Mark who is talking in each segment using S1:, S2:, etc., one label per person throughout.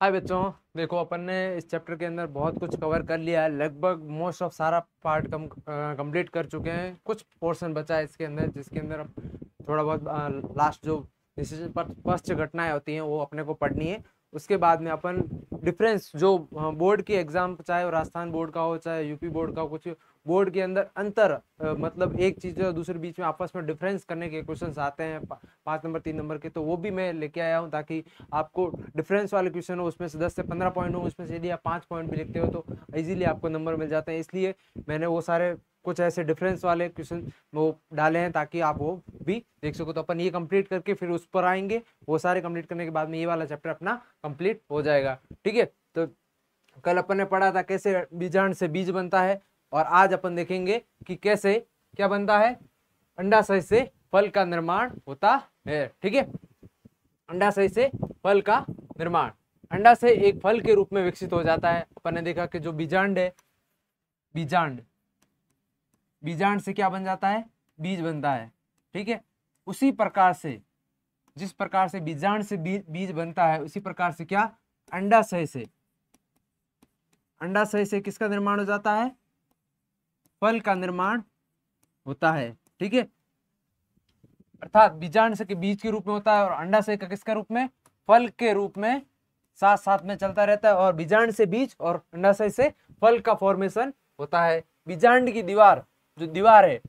S1: हाय बच्चों, देखो अपन ने इस चैप्टर के अंदर बहुत कुछ कवर कर लिया है। लगभग मोस्ट ऑफ सारा पार्ट कंप्लीट कर चुके हैं। कुछ पोर्शन बचा है इसके अंदर, जिसके अंदर अब थोड़ा बहुत लास्ट जो डिसीजन पर फर्स्ट घटनाएं होती हैं वो अपने को पढ़नी है। उसके बाद में अपन डिफरेंस जो बोर्ड की एग्जाम, चाहे वो राजस्थान बोर्ड का हो चाहे यूपी बोर्ड का हो, कुछ बोर्ड के अंदर अंतर मतलब एक चीज और दूसरे बीच में आपस में डिफरेंस करने के क्वेश्चंस आते हैं 5 नंबर 3 नंबर के, तो वो भी मैं लेके आया हूँ ताकि आपको डिफरेंस वाले क्वेश्चन हो उसमें से 10 से 15 पॉइंट हो, उसमें से यदि आप 5 पॉइंट भी लिखते हो तो इजीली आपको नंबर मिल जाते हैं। इसलिए मैंने वो सारे कुछ ऐसे डिफरेंस वाले क्वेश्चन वो डाले हैं ताकि आप वो भी देख सको। तो अपन ये कंप्लीट करके फिर उस पर आएंगे। वो सारे कंप्लीट करने के बाद में ये वाला चैप्टर अपना कंप्लीट हो जाएगा। ठीक है, तो कल अपन ने पढ़ा था कैसे बीजांड से बीज बनता है, और आज अपन देखेंगे कि कैसे क्या बनता है, अंडाशय से फल का निर्माण होता है। ठीक है, अंडाशय से फल का निर्माण। अंडाशय एक फल के रूप में विकसित हो जाता है। अपन ने देखा कि जो बीजांड है, बीजांड बीजांड से क्या बन जाता है, बीज बनता है। ठीक है, उसी प्रकार से जिस प्रकार से बीजांड से बीज बनता है, उसी प्रकार से क्या अंडाशय से किसका निर्माण हो जाता है, फल का निर्माण होता है। ठीक है, अर्थात बीजांड से के बीज के रूप में होता है और अंडाशय का किसका रूप में, फल के रूप में साथ साथ में चलता रहता है। और बीजांड से बीज और अंडाशय से फल का फॉर्मेशन होता है। बीजांड की दीवार, जो दीवार है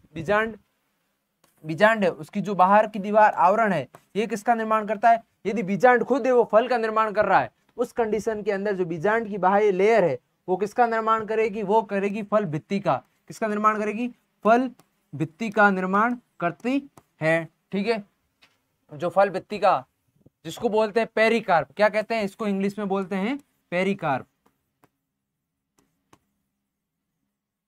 S1: बीजांड है, उसकी जो बाहर की दीवार आवरण है, ये किसका निर्माण करता है। यदि बीजांड खुद है वो फल का निर्माण कर रहा है, उस कंडीशन के अंदर जो बीजांड की बाह्य लेयर है वो किसका निर्माण करेगी, वो करेगी फल भित्ति का। किसका निर्माण करेगी, फल भित्ति का निर्माण करती है। ठीक है, जो फल भित्ति का, जिसको बोलते हैं पेरिकार्प, क्या कहते हैं इसको, इंग्लिश में बोलते हैं पेरिकार्प।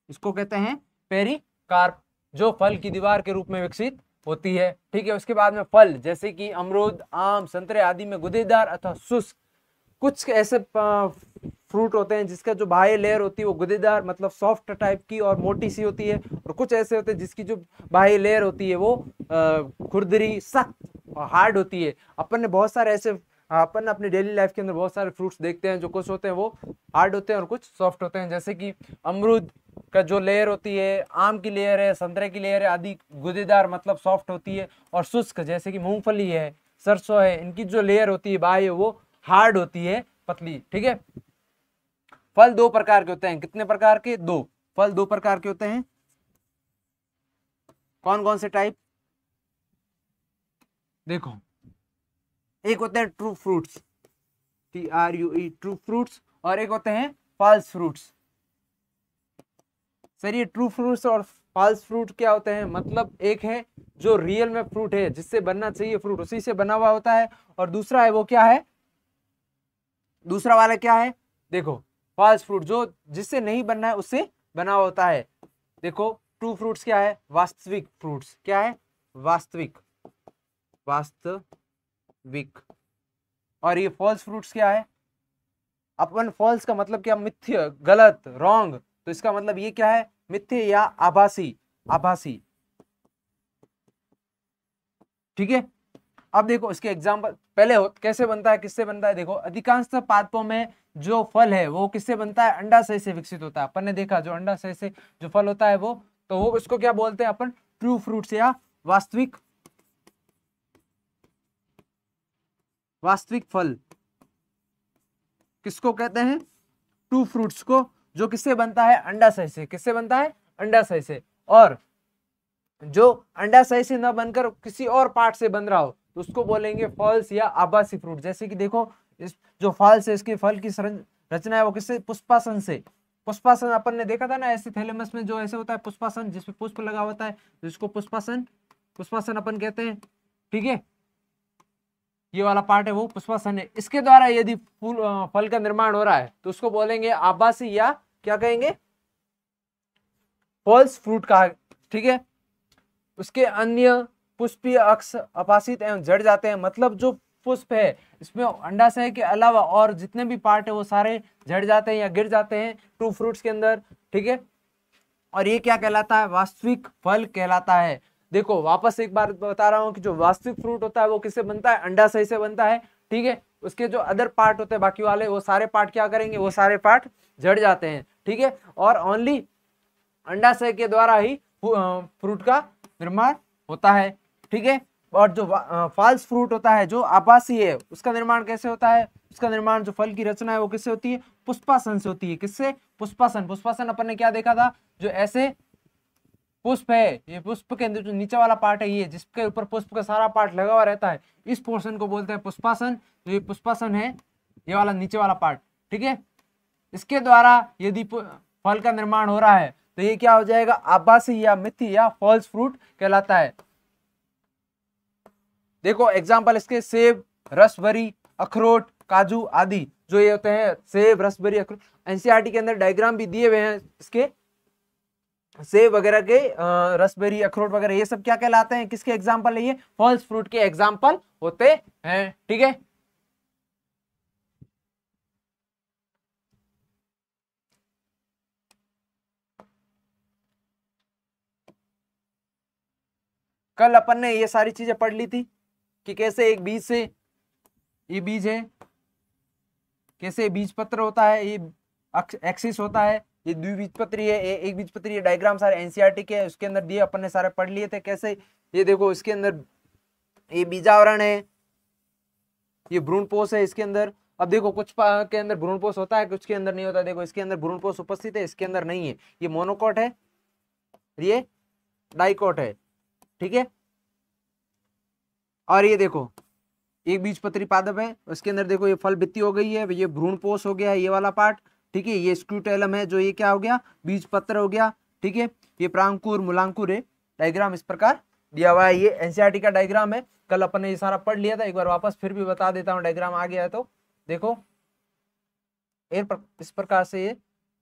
S1: इसको कहते हैं पेरिकार्प, जो फल की दीवार के रूप में विकसित होती है। ठीक है, उसके बाद में फल जैसे कि अमरूद, आम, संतरे आदि में गुदेदार अथवा शुष्क, कुछ ऐसे फ्रूट होते हैं जिसका जो बाह्य लेयर होती है वो गुदेदार मतलब सॉफ्ट टाइप की और मोटी सी होती है, और कुछ ऐसे होते हैं जिसकी जो बाह्य लेयर होती है वो खुरदरी सख्त और हार्ड होती है। अपन ने बहुत सारे ऐसे, अपन अपनी डेली लाइफ के अंदर बहुत सारे फ्रूट्स देखते हैं, जो कुछ होते हैं वो हार्ड होते हैं और कुछ सॉफ्ट होते हैं। जैसे कि अमरूद का जो लेयर होती है, आम की लेयर है, संतरे की लेयर है आदि गुदेदार मतलब सॉफ्ट होती है, और शुष्क जैसे कि मूंगफली है, सरसों है, इनकी जो लेयर होती है बाह्य वो हार्ड होती है, पतली। ठीक है, फल दो प्रकार के होते हैं। कितने प्रकार के, दो। फल दो प्रकार के होते हैं। कौन कौन से टाइप, देखो, एक होते हैं true fruits, TRUE true fruits, और एक होते हैं फॉल्स फ्रूट्स। सर ये ट्रू फ्रूट्स और फॉल्स फ्रूट क्या होते हैं, मतलब एक है जो रियल में फ्रूट है, जिससे बनना चाहिए फ्रूट उसी से बना हुआ होता है, और दूसरा है वो क्या है, दूसरा वाला क्या है, देखो फॉल्स फ्रूट, जो जिससे नहीं बनना है उससे बना हुआ होता है। देखो ट्रू फ्रूट्स क्या है, वास्तविक फ्रूट्स, क्या है, वास्तविक, और ये फॉल्स फ्रूट्स क्या है, अपन फॉल्स का मतलब क्या, मिथ्य, गलत, रॉन्ग, तो इसका मतलब ये क्या है, मिथ्य या आभासी। ठीक है, अब देखो इसके एग्जाम्पल पहले कैसे बनता है, किससे बनता है। देखो अधिकांश पादपों में जो फल है वो किससे बनता है, अंडाशय से विकसित होता है। अपन ने देखा जो अंडाशय से जो फल होता है वो, तो वो इसको क्या बोलते हैं अपन, ट्रू फ्रूट्स या वास्तविक फल। किसको कहते हैं, ट्रू फ्रूट्स को, जो किससे बनता है, अंडाशय से। किससे बनता है, अंडाशय से। और जो अंडाशय से न बनकर किसी और पार्ट से बन रहा हो तो उसको बोलेंगे फॉल्स या आभासी फ्रूट। जैसे कि देखो इस जो फॉल्स है, इसके फल की रचना है वो किससे, पुष्पासन से। पुष्पासन अपन ने देखा था ना, ऐसे थैलेमस में जो ऐसे होता है पुष्पासन, जिसमें पुष्प लगा होता है, जिसको पुष्पासन अपन कहते हैं। ठीक है, ये वाला पार्ट है वो पुष्पासन है। इसके द्वारा यदि फल का निर्माण हो रहा है तो उसको बोलेंगे आभासी या क्या कहेंगे, फॉल्स फ्रूट कहा। ठीक है, उसके अन्य पुष्पीय अक्ष अपासित एवं झड़ जाते हैं, मतलब जो पुष्प है इसमें अंडाशय के अलावा और जितने भी पार्ट है वो सारे झड़ जाते हैं या गिर जाते हैं ट्रू फ्रूट्स के अंदर। ठीक है, और ये क्या कहलाता है, वास्तविक फल कहलाता है। देखो वापस एक बार बता रहा हूं कि जो वास्तविक फ्रूट होता है वो किससे बनता है, अंडाशय से बनता है। ठीक है, उसके जो अदर पार्ट होते हैं बाकी वाले, वो सारे पार्ट क्या करेंगे, वो सारे पार्ट झड़ जाते हैं। ठीक है, और ओनली अंडाशय के द्वारा ही फ्रूट का निर्माण होता है। ठीक है, और जो फॉल्स फ्रूट होता है, जो आभासी है, उसका निर्माण कैसे होता है, उसका निर्माण जो फल की रचना है वो किससे होती है, पुष्पासन से होती है। किससे, पुष्पासन। पुष्पासन अपन ने क्या देखा था, जो ऐसे पुष्प है, ये पुष्प के जो नीचे वाला पार्ट है, ये जिसके ऊपर पुष्प का सारा पार्ट लगा हुआ रहता है, इस पोर्शन को बोलते हैं पुष्पासन। तो ये पुष्पासन है, ये वाला नीचे वाला पार्ट। ठीक है, इसके द्वारा यदि फल का निर्माण हो रहा है तो ये क्या हो जाएगा, आभासी या मिथ्या या फॉल्स फ्रूट कहलाता है। देखो एग्जाम्पल इसके, सेब, रसभरी, अखरोट, काजू आदि जो ये होते हैं, सेब, रसभरी, अखरोट। एनसीईआरटी के अंदर डायग्राम भी दिए हुए हैं इसके, सेब वगैरह के, रसबेरी, अखरोट वगैरह, ये सब क्या कहलाते हैं, किसके एग्जाम्पल है, ये फॉल्स फ्रूट के एग्जाम्पल होते हैं। ठीक है, कल अपन ने ये सारी चीजें पढ़ ली थी कि कैसे एक बीज से, ये बीज है, कैसे बीज पत्र होता है, ये एक्सिस होता है, ये द्विबीजपत्री है, एक बीजपत्री। डायग्राम सारे एनसीईआरटी के उसके अंदर दिए, अपन ने सारे पढ़ लिए थे कैसे। ये देखो इसके अंदर ये बीजावरण है, ये भ्रूणपोष है इसके अंदर। अब देखो कुछ के अंदर भ्रूणपोष होता है, कुछ के अंदर नहीं होता। देखो इसके अंदर भ्रूणपोष उपस्थित है, इसके अंदर नहीं है। ये मोनोकॉट है, ये डाइकॉट है। ठीक है, और ये देखो एक बीजपत्री पादप है, उसके अंदर देखो ये फल भित्ति हो गई है, ये भ्रूणपोष हो गया है, ये वाला पार्ट। ठीक है, ये स्क्रूटेलम है, जो ये क्या हो गया, बीज पत्र हो गया। ठीक है, ये प्रांकुर, मूलांकुर है। डायग्राम इस प्रकार दिया हुआ है, ये एनसीईआरटी का डायग्राम है। कल अपन ने ये सारा पढ़ लिया था, एक बार वापस फिर भी बता देता हूँ, डायग्राम आ गया है तो देखो। इस प्रकार से ये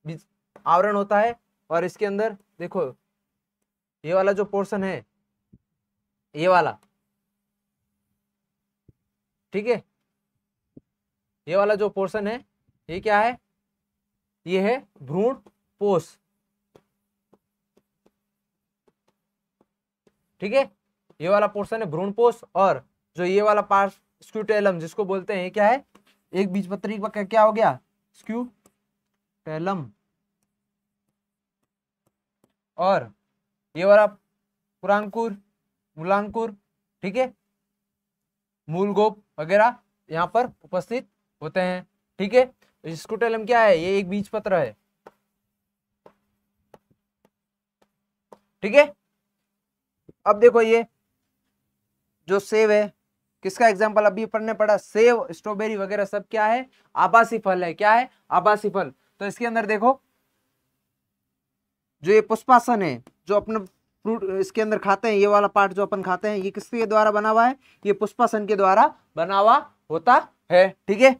S1: बीज आवरण होता है, और इसके अंदर देखो ये वाला जो पोर्शन है, ये वाला, ठीक है, ये वाला जो पोर्शन है, ये क्या है, ये है भ्रूणपोष। ठीक है, ये वाला पोर्शन है भ्रूणपोष, और जो ये वाला पार्ट स्क्यूटेलम जिसको बोलते हैं, ये क्या है, एक बीजपत्री का क्या हो गया, स्क्यूटेलम। और ये वाला पुरांकुर, मूलांकुर। ठीक है, मूलगोप वगैरह यहाँ पर उपस्थित होते हैं। ठीक है, स्क्यूटेलम क्या है, ये एक बीजपत्र है। ठीक है, अब देखो ये जो सेब है, किसका एग्जांपल अभी पढ़ने पड़ा, सेब, स्ट्रॉबेरी वगैरह सब क्या है, आभासी फल है। क्या है, आभासी फल। तो इसके अंदर देखो जो ये पुष्पासन है, जो अपने फ्रूट इसके अंदर खाते हैं, ये वाला पार्ट जो अपन खाते हैं, ये किसके द्वारा बना हुआ है, ये पुष्पासन के द्वारा बना हुआ होता है। ठीक है,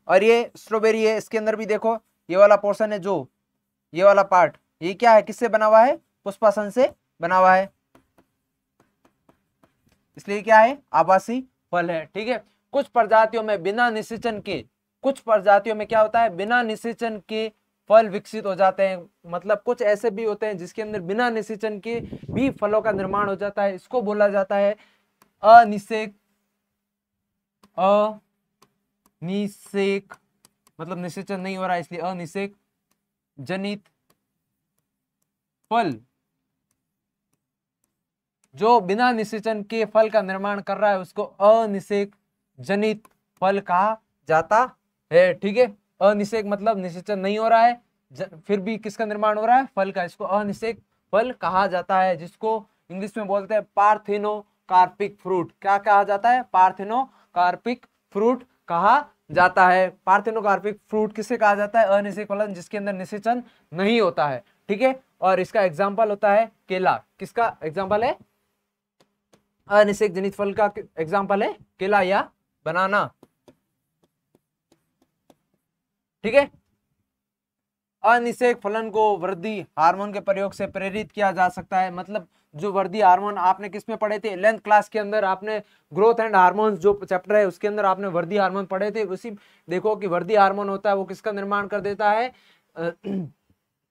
S1: और ये स्ट्रॉबेरी है, इसके अंदर भी देखो ये वाला पोर्शन है, जो ये वाला पार्ट, ये क्या है, किससे बना हुआ है, पुष्पासन से बना हुआ है, इसलिए क्या है, आभासी फल है। ठीक है, कुछ प्रजातियों में बिना निषेचन के, कुछ प्रजातियों में क्या होता है, बिना निषेचन के फल विकसित हो जाते हैं। मतलब कुछ ऐसे भी होते हैं जिसके अंदर बिना निषेचन के भी फलों का निर्माण हो जाता है, इसको बोला जाता है अनिषेक। अनिषेक मतलब निषेचन नहीं हो रहा है, इसलिए अनिषेक जनित फल। जो बिना निषेचन के फल का निर्माण कर रहा है उसको अनिषेक जनित फल कहा जाता है। ठीक है, अनिषेक मतलब निषेचन नहीं हो रहा है, फिर भी किसका निर्माण हो रहा है, फल का, इसको अनिषेक फल कहा जाता है, जिसको इंग्लिश में बोलते हैं पार्थेनोकार्पिक फ्रूट। क्या कहा जाता है, पार्थेनोकार्पिक फ्रूट कहा जाता है। पार्थेनोकार्पिक फ्रूट किसे कहा जाता है, अनिषेक फल जिसके अंदर निषेचन नहीं होता है। ठीक है, और इसका एग्जाम्पल होता है केला। किसका एग्जाम्पल है, अनिषेक जनित फल का एग्जाम्पल है केला या बनाना। ठीक है, अनिषेक फलन को वृद्धि हार्मोन के प्रयोग से प्रेरित किया जा सकता है। मतलब जो वृद्धि हार्मोन आपने किस में पढ़े थे, 11th क्लास के अंदर आपने ग्रोथ एंड हार्मोन्स जो चैप्टर है उसके अंदर आपने वृद्धि हार्मोन पढ़े थे। उसी देखो कि वृद्धि हार्मोन होता है वो किसका निर्माण कर देता है,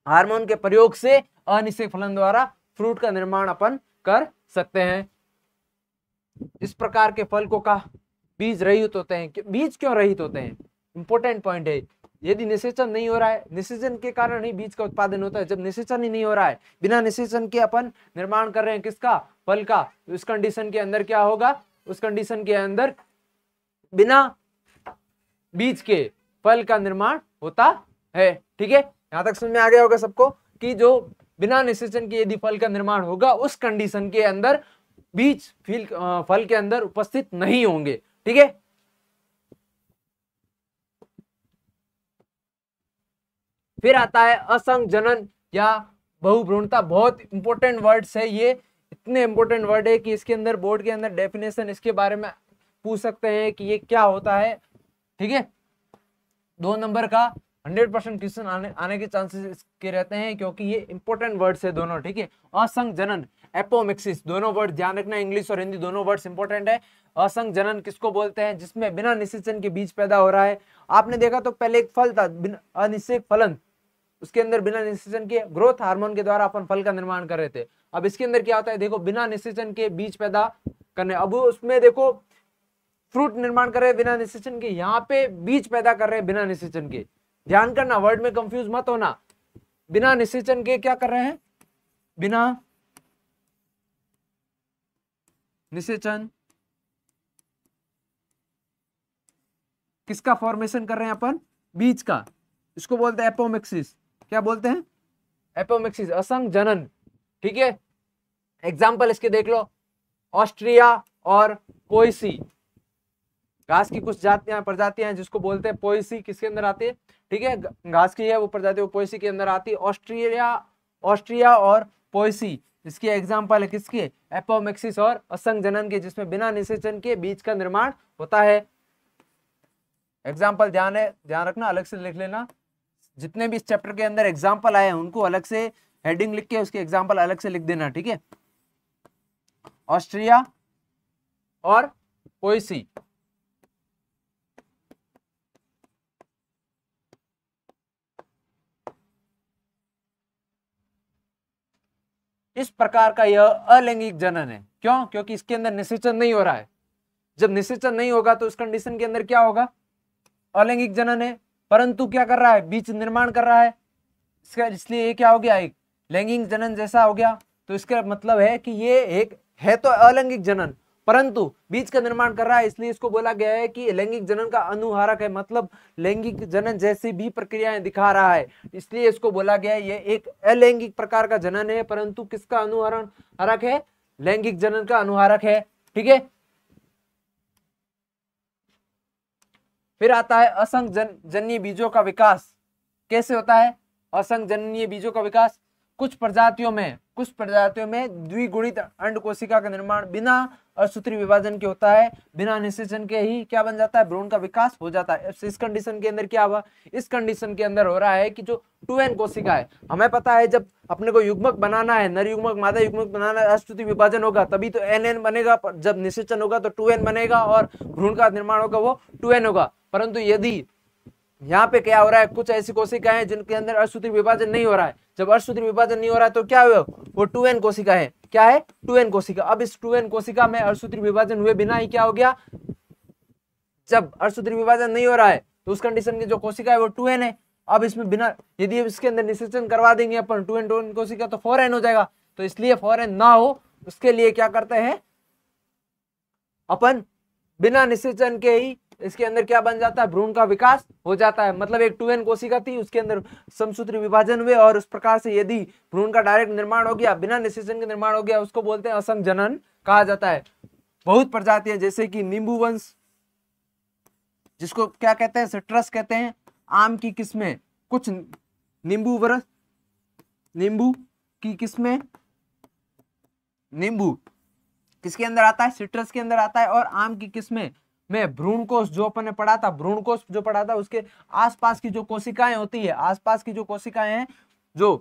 S1: हार्मोन के प्रयोग से अनिषेक फलन द्वारा फ्रूट का निर्माण अपन कर सकते हैं। इस प्रकार के फल को बीज रहित होते हैं। बीज क्यों रहित होते हैं, इंपॉर्टेंट पॉइंट है। यदि निषेचन नहीं हो रहा है, निषेचन के कारण ही बीज का उत्पादन होता है। जब निषेचन ही नहीं हो रहा है, बिना निषेचन के अपन निर्माण कर रहे हैं किसका, फल का, तो इस कंडीशन के अंदर क्या होगा, उस कंडीशन के अंदर बिना बीज के फल का निर्माण होता है। ठीक है, यहां तक समझ में आ गया होगा सबको कि जो बिना निषेचन के यदि फल का निर्माण होगा, उस कंडीशन के अंदर बीज फल के अंदर उपस्थित नहीं होंगे। ठीक है, फिर आता है असंग जनन या बहुभ्रूणता। बहुत इंपॉर्टेंट वर्ड्स है ये, इतने इंपॉर्टेंट वर्ड है कि इसके अंदर बोर्ड के अंदर डेफिनेशन इसके बारे में पूछ सकते हैं कि ये क्या होता है। ठीक है, 2 नंबर का 100% क्वेश्चन आने के चांसेस इसके रहते हैं, क्योंकि ये इंपॉर्टेंट वर्ड्स है दोनों। ठीक है, असंग जनन, एपोमिक्सिस, दोनों वर्ड ध्यान रखना, इंग्लिश और हिंदी दोनों वर्ड्स इंपॉर्टेंट है। असंग जनन किसको बोलते हैं, जिसमें बिना निषेचन के बीज पैदा हो रहा है। आपने देखा तो पहले एक फल था अनिषेक फलन, उसके अंदर बिना निषेचन के ग्रोथ हार्मोन के द्वारा अपन फल का निर्माण कर रहे थे। अब इसके अंदर क्या होता है, देखो बिना निषेचन के बीज पैदा करने, अब उसमें देखो फ्रूट निर्माण कर रहे हैं बिना निषेचन के, यहाँ पे बीज पैदा कर रहे हैं बिना निषेचन के। ध्यान करना, वर्ड में कंफ्यूज मत होना, बिना निषेचन के क्या कर रहे हैं, बिना निषेचन किसका फॉर्मेशन कर रहे हैं अपन, बीज का, इसको बोलते हैं एपोमिक्सिस। क्या बोलते हैं, एपोमिक्सिस, असंग जनन। ठीक है, एग्जाम्पल इसके देख लो, ऑस्ट्रिया और पोएसी, घास की कुछ प्रजातियां हैं जिसको बोलते हैं पोएसी, किसके अंदर आती है, ठीक है, घास की है वो प्रजाति, वो पोएसी के अंदर आती है। ऑस्ट्रिया और पोएसी, इसकी एग्जाम्पल है किसके, एपोमिक्सिस और असंग जनन के, जिसमें बिना निषेचन के बीज का निर्माण होता है। एग्जाम्पल ध्यान रखना, अलग से लिख लेना, जितने भी इस चैप्टर के अंदर एग्जाम्पल आए हैं उनको अलग से हेडिंग लिख के उसके एग्जाम्पल अलग से लिख देना। ठीक है, ऑस्ट्रिया और पोएसी, इस प्रकार का यह अलैंगिक जनन है। क्यों, क्योंकि इसके अंदर निषेचन नहीं हो रहा है। जब निषेचन नहीं होगा तो उस कंडीशन के अंदर क्या होगा, अलैंगिक जनन है, परंतु क्या कर रहा है, बीज निर्माण कर रहा है, इसलिए ये क्या हो गया, एक लैंगिक जनन जैसा हो गया। तो इसका मतलब है कि ये एक है तो अलैंगिक जनन, परंतु बीज का निर्माण कर रहा है, इसलिए इसको बोला गया है कि लैंगिक जनन का अनुहारक है, मतलब लैंगिक जनन जैसी भी प्रक्रियाएं दिखा रहा है, इसलिए इसको बोला गया है ये एक अलैंगिक प्रकार का जनन है, परंतु किसका अनुहारक है, लैंगिक जनन का अनुहारक है। ठीक है, फिर आता है असंग जन्य बीजों का विकास। कैसे होता है असंग जन्य बीजों का विकास, कुछ प्रजातियों में द्विगुणित अंड कोशिका का निर्माण बिना असूत्री विभाजन के होता है, बिना निषेचन के ही क्या बन जाता है, भ्रूण का विकास हो जाता है। इस कंडीशन के अंदर क्या हुआ, इस कंडीशन के अंदर हो रहा है कि जो 2n कोशिका है, हमें पता है जब अपने को युग्मक बनाना है, नर युग्मक मादा युग्मक बनाना है, असूत्री विभाजन होगा तभी तो nn बनेगा, जब निषेचन होगा तो 2n बनेगा और भ्रूण का निर्माण होगा वो 2n होगा। परंतु यदि यहाँ पे क्या हो रहा है, कुछ ऐसी कोशिकाएं हैं जिनके अंदर असूत्री विभाजन नहीं हो रहा है, जब असूत्री विभाजन नहीं हो रहा है तो क्या हुआ, वो 2n कोशिका है, क्या है 2n कोशिका। अब इस 2n कोशिका में असूत्री विभाजन हुए बिना ही क्या हो गया, जब असूत्री विभाजन नहीं हो रहा है तो उस कंडीशन की जो कोशिका है वो 2n है। अब इसमें बिना, यदि इसके अंदर निषेचन करवा देंगे अपन 2n कोशिका तो 4n हो जाएगा, तो इसलिए 4n ना हो उसके लिए क्या करते हैं अपन, बिना निषेचन के ही इसके अंदर क्या बन जाता है, भ्रूण का विकास हो जाता है। मतलब एक 2n कोशिका थी, उसके अंदर समसूत्री विभाजन हुए और उस प्रकार से यदि भ्रूण का डायरेक्ट निर्माण हो गया, बिना निषेचन के निर्माण हो गया, उसको बोलते हैं असंग जनन कहा जाता है। बहुत प्रजातियां जैसे कि नींबू वंश, जिसको क्या कहते हैं, सिट्रस कहते हैं, आम की किस्में, कुछ नींबू की किस्में, नींबू किसके अंदर आता है, सिट्रस के अंदर आता है, और आम की किस्में में भ्रूणकोष जो अपन ने पढ़ा था, भ्रूणकोष जो पढ़ा था उसके आसपास की जो कोशिकाएं होती है, आसपास की जो कोशिकाएं हैं, जो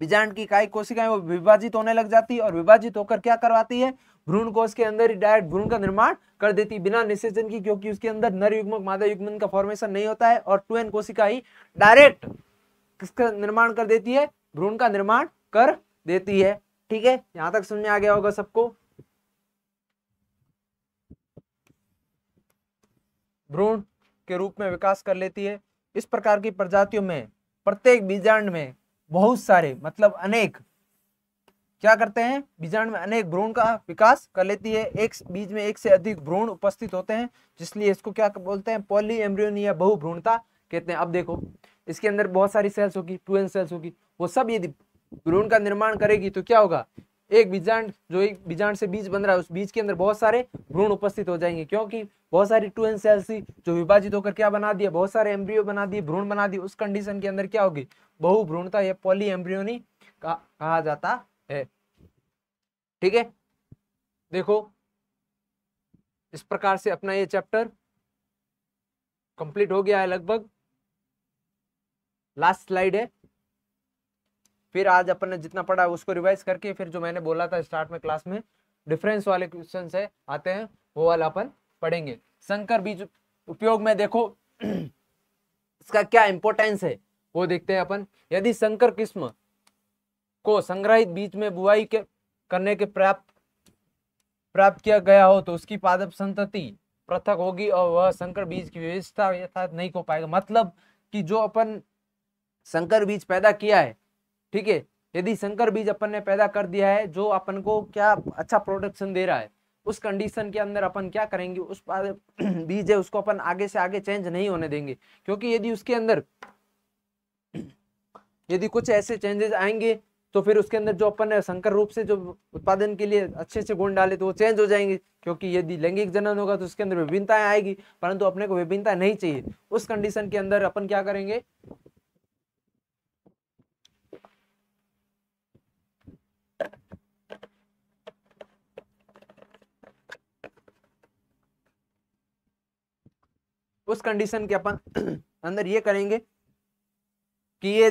S1: बीजांड की इकाई कोशिकाएं, वो विभाजित होने लग जाती है और विभाजित होकर क्या करवाती है, भ्रूणकोष के अंदर ही डायरेक्ट भ्रूण का निर्माण कर देती है बिना निषेचन की, क्योंकि उसके अंदर नर युग्मक मादा युग्मक का फॉर्मेशन नहीं होता है और 2n कोशिका ही डायरेक्ट किसका निर्माण कर देती है, भ्रूण का निर्माण कर देती है। ठीक है, यहां तक समझ में आ गया होगा सबको। भ्रूण के रूप में विकास कर लेती है। इस प्रकार की प्रजातियों में प्रत्येक बीजांड में बहुत सारे मतलब अनेक क्या करते हैं, बीजांड में अनेक भ्रूण का विकास कर लेती है। एक बीज में एक से अधिक भ्रूण उपस्थित होते हैं, जिसलिए इसको क्या बोलते हैं, पॉली एम्ब्रियोनी या बहुभ्रूणता कहते हैं। अब देखो इसके अंदर बहुत सारी सेल्स होगी, 2n सेल्स होगी, वो सब यदि भ्रूण का निर्माण करेगी तो क्या होगा, एक बीजांड जो एक बीजांड से बीज बन रहा है उस बीज के अंदर बहुत सारे भ्रूण उपस्थित हो जाएंगे, क्योंकि बहुत सारी 2n सेल्स थी जो विभाजित होकर क्या बना दिया, बहुत सारे एम्ब्रियो बना दिए, भ्रूण बना दिए। उस कंडीशन के अंदर क्या होगी, बहुभ्रूणता या पॉली एम्ब्रियोनी कहा जाता है। ठीक है, देखो इस प्रकार से अपना ये चैप्टर कंप्लीट हो गया है लगभग, लास्ट स्लाइड है। फिर आज अपन ने जितना पढ़ा उसको रिवाइज करके फिर जो मैंने बोला था स्टार्ट में क्लास में डिफरेंस वाले क्वेश्चंस है आते हैं वो वाला अपन पढ़ेंगे। संकर बीज उपयोग में देखो इसका क्या इंपॉर्टेंस है वो देखते हैं अपन। यदि संकर किस्म को संग्रहित बीज में बुआई करने के प्राप्त किया गया हो तो उसकी पादप संतति पृथक होगी और वह संकर बीज की विशेषता यथार्थ नहीं हो पाएगा। मतलब कि जो अपन संकर बीज पैदा किया है, ठीक है, यदि संकर बीज अपन ने पैदा कर दिया है जो अपन को क्या अच्छा प्रोडक्शन दे रहा है, उस कंडीशन के अंदर अपन क्या करेंगे, उस बीज है उसको अपन आगे से आगे चेंज नहीं होने देंगे। क्योंकि यदि उसके अंदर यदि कुछ ऐसे चेंजेस आएंगे तो फिर उसके अंदर जो अपन ने संकर रूप से जो उत्पादन के लिए अच्छे से गुण डाले तो वो चेंज हो जाएंगे। क्योंकि यदि लैंगिक जनन होगा तो उसके अंदर विभिन्नताएं आएगी, परंतु अपने को विभिन्नता नहीं चाहिए। उस कंडीशन के अंदर अपन क्या करेंगे, उस कंडीशन के अपन अंदर ये करेंगे कि ये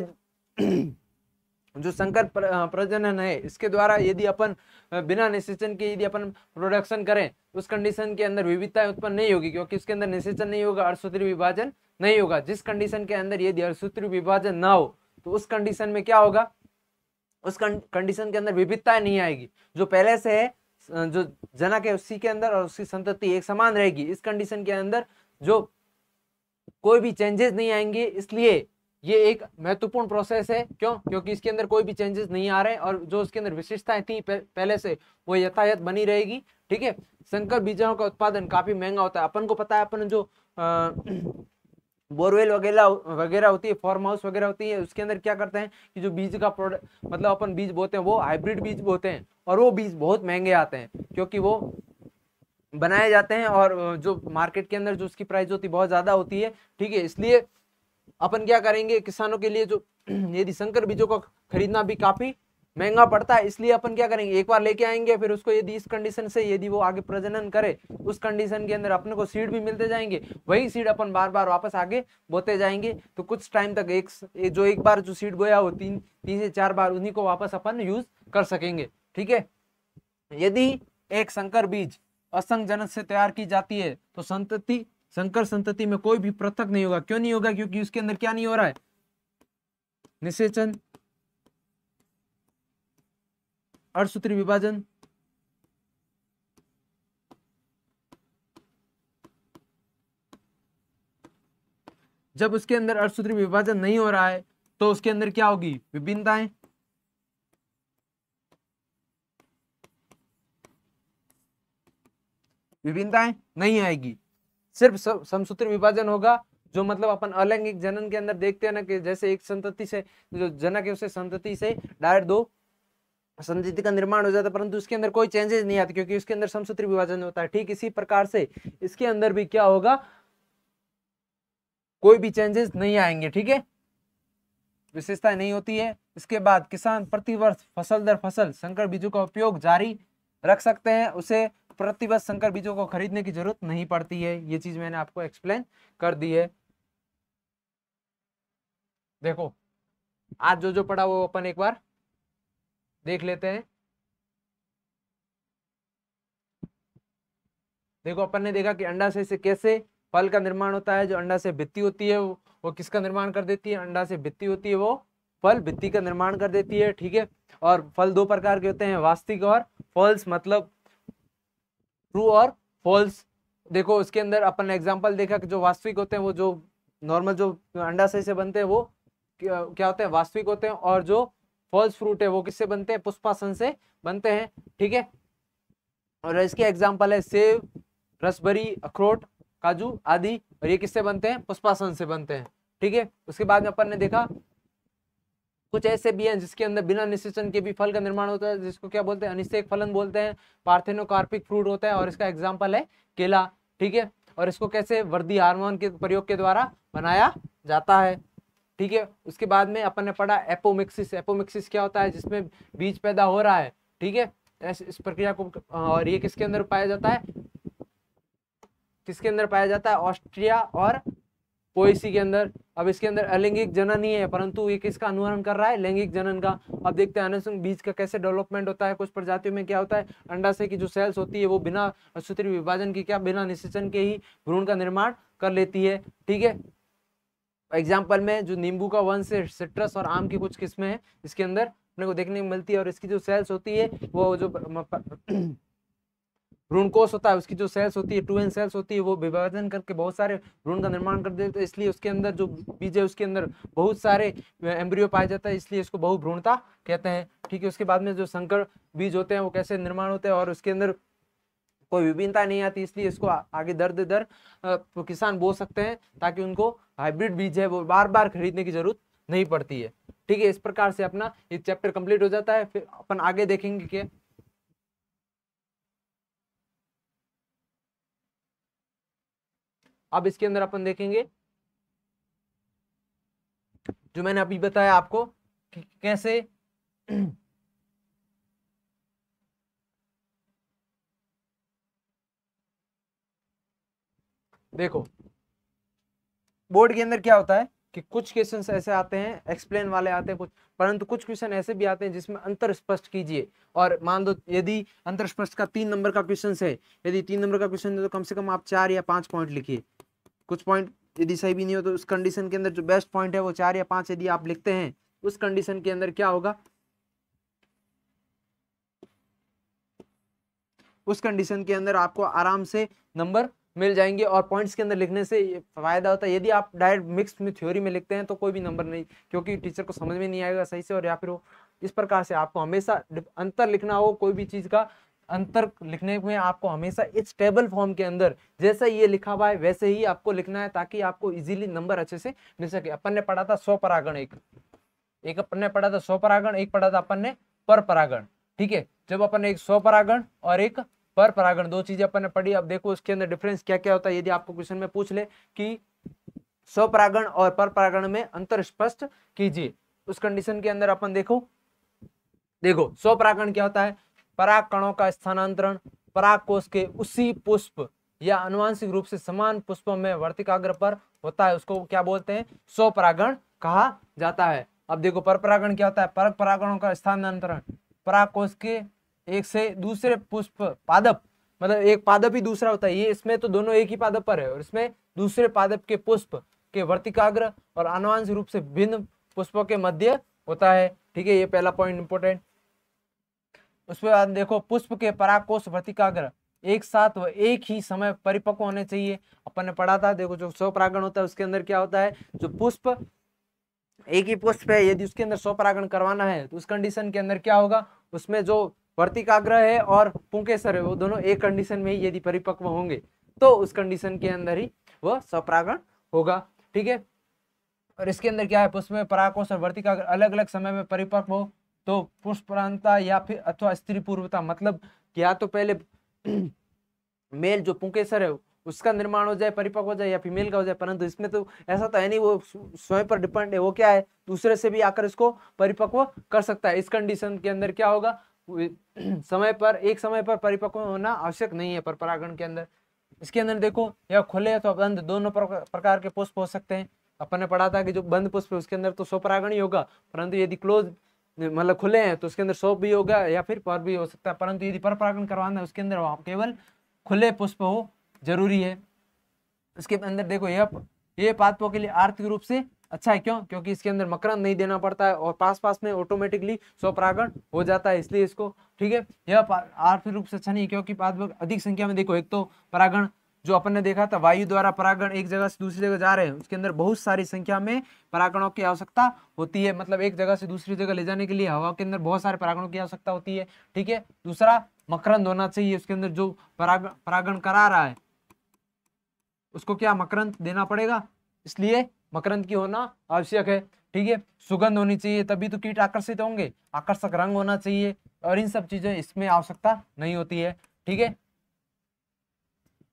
S1: जो संकर प्रजनन है इसके द्वारा यदि अपन बिना निषेचन के यदि अपन प्रोडक्शन करें उस कंडीशन के अंदर विविधता उत्पन्न नहीं होगी, क्योंकि उसके अंदर निषेचन नहीं होगा, अर्थसूत्री विभाजन नहीं होगा। जिस कंडीशन के अंदर यदि अर्थसूत्री विभाजन ना हो तो उस कंडीशन में क्या होगा, उस कंडीशन के अंदर विविधता नहीं आएगी। जो पहले से है जो जनक है उसी के अंदर और उसकी संतति एक समान रहेगी। इस कंडीशन के अंदर जो कोई भी चेंजेस नहीं आएंगे, इसलिए ये एक महत्वपूर्ण प्रोसेस है। क्यों, क्योंकि इसके अंदर कोई भी चेंजेस नहीं आ रहे हैं और जो उसके अंदर विशेषताएं थी पहले से वो यथायथ बनी रहेगी। ठीक है, संकर बीजों का उत्पादन काफी महंगा होता है। अपन को पता है, अपन जो बोरवेल वगैरह होती है, फार्म हाउस वगैरह होती है, उसके अंदर क्या करते हैं कि जो बीज का प्रोडक्ट मतलब अपन बीज बोते हैं वो हाइब्रिड बीज बोते हैं और वो बीज बहुत महंगे आते हैं क्योंकि वो बनाए जाते हैं और जो मार्केट के अंदर जो उसकी प्राइस होती है बहुत ज्यादा होती है। ठीक है, इसलिए अपन क्या करेंगे, किसानों के लिए जो यदि संकर बीजों को खरीदना भी काफी महंगा पड़ता है, इसलिए अपन क्या करेंगे, एक बार लेके आएंगे, फिर उसको यदि इस कंडीशन से यदि वो आगे प्रजनन करे उस कंडीशन के अंदर अपने को सीड भी मिलते जाएंगे, वही सीड अपन बार बार वापस आगे बोते जाएंगे। तो कुछ टाइम तक एक बार जो सीड बोया वो तीन से चार बार उन्हीं को वापस अपन यूज कर सकेंगे। ठीक है, यदि एक संकर बीज असंग जनक से तैयार की जाती है तो संकर संतति में कोई भी पृथक नहीं होगा। क्यों नहीं होगा, क्योंकि उसके अंदर क्या नहीं हो रहा है, निषेचन, अर्थसूत्री विभाजन, जब उसके अंदर अर्थसूत्री विभाजन नहीं हो रहा है तो उसके अंदर क्या होगी, विभिन्नताएं। विभिन्नताएं नहीं आएगी, सिर्फ समसूत्र विभाजन होगा। जो मतलब अपन अलैंगिक जनन के अंदर देखते हैं ना कि जैसे एक संतति से जो जनक है उसे संतति से डायरेक्ट दो संतति का निर्माण हो जाता है, परंतु उसके अंदर कोई चेंजेस नहीं आते क्योंकि उसके अंदर समसूत्री विभाजन होता है। ठीक इसी प्रकार से इसके अंदर भी क्या होगा, कोई भी चेंजेस नहीं आएंगे। ठीक है, विशेषताएं नहीं होती है। इसके बाद किसान प्रतिवर्ष फसल दर फसल संकर बीजों का उपयोग जारी रख सकते हैं, उसे प्रतिवर्ष संकर बीजों को खरीदने की जरूरत नहीं पड़ती है। ये चीज मैंने आपको एक्सप्लेन कर दी है। देखो आज जो पढ़ा वो अपन एक बार देख लेते हैं। देखो अपन ने देखा कि अंडाशय से कैसे फल का निर्माण होता है। जो अंडा से भित्ति होती है वो किसका निर्माण कर देती है, अंडा से भित्ति होती है वो फल भित्ति का निर्माण कर देती है। ठीक है, और फल दो प्रकार के होते हैं, वास्तविक और फॉल्स, मतलब ट्रू और फॉल्स। देखो उसके अंदर अपन ने एग्जांपल देखा कि जो वास्तविक होते हैं वो जो नॉर्मल जो अंडाशय से बनते हैं वो क्या होते हैं, वास्तविक होते हैं, और जो फॉल्स फ्रूट है वो किससे बनते हैं, पुष्पासन से बनते हैं। ठीक है, और इसके एग्जांपल है सेब, रसभरी, अखरोट, काजू आदि, और ये किससे बनते हैं, पुष्पासन से बनते हैं। ठीक है, उसके बाद में अपन ने देखा कुछ ऐसे भी हैं जिसके अंदर बिना निषेचन के भी फल का निर्माण होता है, जिसको क्या बोलते हैं, अनिषेक फलन बोलते हैं, पार्थेनोकार्पिक फ्रूट होता है, और इसका एग्जाम्पल है केला। ठीक है, और इसको कैसे वृद्धि हार्मोन के प्रयोग के द्वारा बनाया जाता है। ठीक है, उसके बाद में अपन ने पढ़ा एपोमिक्सिस। एपोमिक्सिस क्या होता है, जिसमें बीज पैदा हो रहा है। ठीक है, इस प्रक्रिया को, और ये किसके अंदर पाया जाता है, किसके अंदर पाया जाता है, ऑस्ट्रिया और पोएसी के अंदर। अब इसके अंदर अलैंगिक जनन ही है, परंतु ये किसका अनुसरण कर रहा है, लैंगिक जनन का। अब देखते हैं अनुसंग बीज का कैसे डेवलपमेंट होता है। कुछ प्रजातियों में क्या होता है, अंडाशय की जो सेल्स होती है वो बिना सूत्री विभाजन के, क्या बिना निषेचन के ही भ्रूण का निर्माण कर लेती है। ठीक है, एग्जाम्पल में जो नींबू का वंश है, सिट्रस और आम की कुछ किस्में हैं इसके अंदर अपने को देखने को मिलती है, और इसकी जो सेल्स होती है वो जो भ्रूणकोश होता है उसकी जो सेल्स होती है, 2n सेल्स होती है, वो विभाजन करके बहुत सारे भ्रूण का निर्माण कर देते हैं। इसलिए उसके अंदर जो बीज है उसके अंदर बहुत सारे एम्ब्रियो पाया जाता है, इसलिए इसको बहुभ्रूणता कहते हैं। ठीक है, उसके बाद में जो संकर बीज होते हैं वो कैसे निर्माण होते हैं, और उसके अंदर कोई विभिन्नता नहीं आती, इसलिए इसको आगे दर दर किसान बो सकते हैं, ताकि उनको हाइब्रिड बीज है वो बार बार खरीदने की जरूरत नहीं पड़ती है। ठीक है, इस प्रकार से अपना ये चैप्टर कंप्लीट हो जाता है। फिर अपन आगे देखेंगे कि अब इसके अंदर अपन देखेंगे जो मैंने अभी बताया आपको कि कैसे देखो बोर्ड के अंदर क्या होता है कि कुछ क्वेश्चंस ऐसे आते हैं, एक्सप्लेन वाले आते हैं कुछ, परंतु कुछ क्वेश्चन ऐसे भी आते हैं जिसमें अंतर स्पष्ट कीजिए। और मान दो यदि अंतर स्पष्ट का 3 नंबर का क्वेश्चन है, यदि 3 नंबर का क्वेश्चन है तो कम से कम आप 4 या 5 पॉइंट लिखिए। कुछ पॉइंट यदि सही भी नहीं हो तो उस कंडीशन के अंदर जो बेस्ट पॉइंट है वो 4 या 5 यदि आप लिखते हैं, उस कंडीशन के अंदर क्या होगा, उस कंडीशन के अंदर आपको आराम से नंबर मिल जाएंगे। और पॉइंट्स के अंदर लिखने से फायदा होता है, यदि आप डायरेक्ट मिक्स में थ्योरी में लिखते हैं तो कोई भी नंबर नहीं, क्योंकि टीचर को समझ में नहीं आएगा सही से, और या फिर वो इस प्रकार से आपको हमेशा अंतर लिखना हो, कोई भी चीज का अंतर लिखने में आपको हमेशा इस टेबल फॉर्म के अंदर जैसा ये लिखा हुआ है वैसे ही आपको लिखना है, ताकि आपको इजीली नंबर अच्छे से मिल सके। अपन ने पढ़ा था स्वपरागण, एक अपन ने पढ़ा था स्वपरागण, एक पढ़ा था अपन ने पर परागण। ठीक है, जब अपन ने एक स्वपरागण और एक पर परागण दो चीजें अपन ने पढ़ी। अब देखो उसके अंदर डिफरेंस क्या क्या होता है, यदि आपको क्वेश्चन में पूछ ले कि स्वपरागण और पर परागण में अंतर स्पष्ट कीजिए, उस कंडीशन के अंदर अपन देखो स्वपरागण क्या होता है, पराग कणों का स्थानांतरण पराग कोश के उसी पुष्प या आनुवांशिक रूप से समान पुष्पों में वर्तिकाग्र पर होता है, उसको क्या बोलते हैं, स्वपरागण कहा जाता है। अब देखो पर परागण क्या होता है, परक परागणों का स्थानांतरण पराग कोश के एक से दूसरे पुष्प पादप, मतलब एक पादप ही दूसरा होता है, ये इसमें तो दोनों एक ही पादप पर है, और इसमें दूसरे पादप के पुष्प के वर्तिकाग्र और आनुवांशिक रूप से भिन्न पुष्पों के मध्य होता है। ठीक है, ये पहला पॉइंट इंपोर्टेंट। उसके बाद देखो पुष्प के परागकोश वर्तिकाग्र एक साथ व एक ही समय परिपक्व होने चाहिए। अपन ने पढ़ा था, देखो जो स्वपरागण होता है उसके अंदर क्या होता है, जो पुष्प एक ही पुष्प है यदि उसके अंदर स्वपरागण करवाना है तो उस कंडीशन के अंदर क्या होगा, उसमें जो वर्तिकाग्र है और पुंकेसर है वो दोनों एक कंडीशन में ही यदि परिपक्व होंगे तो उस कंडीशन के अंदर ही वह स्वपरागण होगा। ठीक है, और इसके अंदर क्या है, पुष्प में परागकोश और वर्तिकाग्र अलग अलग समय में परिपक्व हो तो पुष्परांता या फिर अथवा स्त्री पूर्वता, मतलब या तो पहले मेल जो पुंकेसर है उसका निर्माण हो जाए, परिपक्व हो जाए, या फीमेल का हो जाए, परंतु इसमें तो ऐसा तो है नहीं, वो स्वयं पर डिपेंड है, वो क्या है दूसरे से भी आकर इसको परिपक्व कर सकता है। इस कंडीशन के अंदर क्या होगा, समय पर एक समय पर परिपक्व होना आवश्यक नहीं है पर परागण के अंदर। इसके अंदर देखो यह खुले अथवा बंद दोनों प्रकार के पुष्प हो सकते हैं। अपन ने पढ़ा था कि जो बंद पुष्प है उसके अंदर तो स्वपरागण ही होगा, परंतु यदि क्लोज मतलब खुले हैं तो उसके अंदर सौ भी होगा या फिर पर भी हो सकता है, परंतु यदि पर परागण करवाना है उसके अंदर केवल खुले पुष्प हो जरूरी है। इसके अंदर देखो ये पादपों के लिए आर्थिक रूप से अच्छा है, क्यों, क्योंकि इसके अंदर मकरंद नहीं देना पड़ता है और पास पास में ऑटोमेटिकली स्वपरागण हो जाता है, इसलिए इसको ठीक है। यह आर्थिक रूप से अच्छा नहीं क्योंकि पादप अधिक संख्या में देखो एक तो परागण जो अपन ने देखा था वायु द्वारा परागण एक जगह से दूसरी जगह जा रहे हैं, उसके अंदर बहुत सारी संख्या में परागणों की आवश्यकता होती है। मतलब एक जगह से दूसरी जगह ले जाने के लिए हवा के अंदर बहुत सारे परागणों की आवश्यकता होती है। ठीक है, दूसरा मकरंद होना चाहिए उसके अंदर, जो परागण करा रहा है उसको क्या मकरंद देना पड़ेगा, इसलिए मकरंद की होना आवश्यक है। ठीक है, सुगंध होनी चाहिए तभी तो कीट आकर्षित होंगे, आकर्षक रंग होना चाहिए, और इन सब चीजें इसमें आवश्यकता नहीं होती है। ठीक है,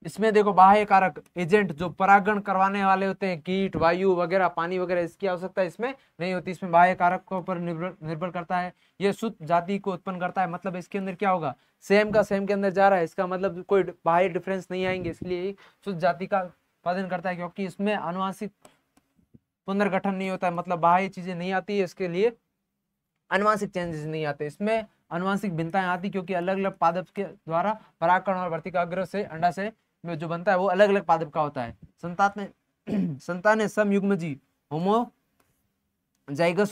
S1: इसमें देखो बाह्य कारक एजेंट जो परागण करवाने वाले होते हैं, कीट, वायु वगैरह, पानी वगैरह, इसकी आवश्यकता इसमें नहीं होती। इसमें बाह्य कारकों पर निर्भर करता है। ये शुद्ध जाति को उत्पन्न करता है। मतलब इसके अंदर क्या होगा, सेम का सेम के अंदर जा रहा है, इसका मतलब कोई बाह्य डिफरेंस नहीं आएंगे, इसलिए शुद्ध जाति का उत्पादन करता है, क्योंकि इसमें आनुवांशिक पुनर्गठन नहीं होता है, मतलब बाह्य चीजें नहीं आती है, इसके लिए आनुवांशिक चेंजेस नहीं आते। इसमें आनुवांशिक भिन्नताएं आती क्योंकि अलग अलग पादप के द्वारा परागकण और वर्तिकाग्र से अंडा से में जो बनता है वो अलग अलग पादप का होता है। संतानें समयुग्मजी होमोजाइगस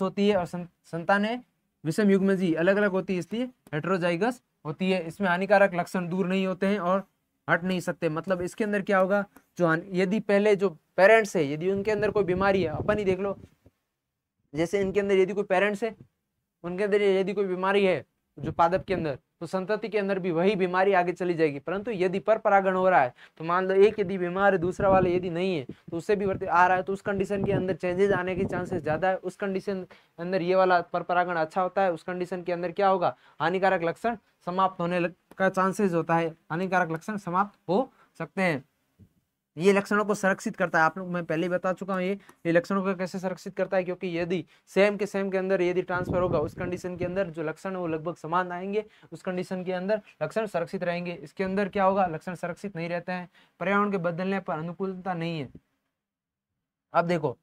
S1: होती है, और संतानें विषम युग्मजी अलग अलग होती है, इसलिए हेटेरोजाइगस होती है। इसमें हानिकारक लक्षण दूर नहीं होते हैं और हट नहीं सकते। मतलब इसके अंदर क्या होगा, जो यदि पहले जो पेरेंट्स है यदि उनके अंदर कोई बीमारी है, अपन ही देख लो, जैसे इनके अंदर यदि कोई पेरेंट्स है उनके अंदर यदि कोई बीमारी है जो पादप के अंदर, तो संतति के अंदर भी वही बीमारी आगे चली जाएगी। परंतु यदि पर परागण हो रहा है, तो मान लो एक यदि बीमार है दूसरा वाला यदि नहीं है, तो उससे भी आ रहा है, तो उस कंडीशन के अंदर चेंजेस आने के चांसेस ज्यादा है। उस कंडीशन के अंदर ये वाला पर परागण अच्छा होता है, उस कंडीशन के अंदर क्या होगा, हानिकारक लक्षण समाप्त होने का चांसेस होता है, हानिकारक लक्षण समाप्त हो सकते हैं। ये लक्षणों को संरक्षित करता है। आप लोग मैं पहले ही बता चुका हूँ ये लक्षणों को कैसे संरक्षित करता है, क्योंकि यदि सेम के अंदर यदि ट्रांसफर होगा, उस कंडीशन के अंदर जो लक्षण है वो लगभग समान आएंगे, उस कंडीशन के अंदर लक्षण संरक्षित रहेंगे। इसके अंदर क्या होगा, लक्षण संरक्षित नहीं रहते हैं, पर्यावरण के बदलने पर अनुकूलता नहीं है। अब देखो,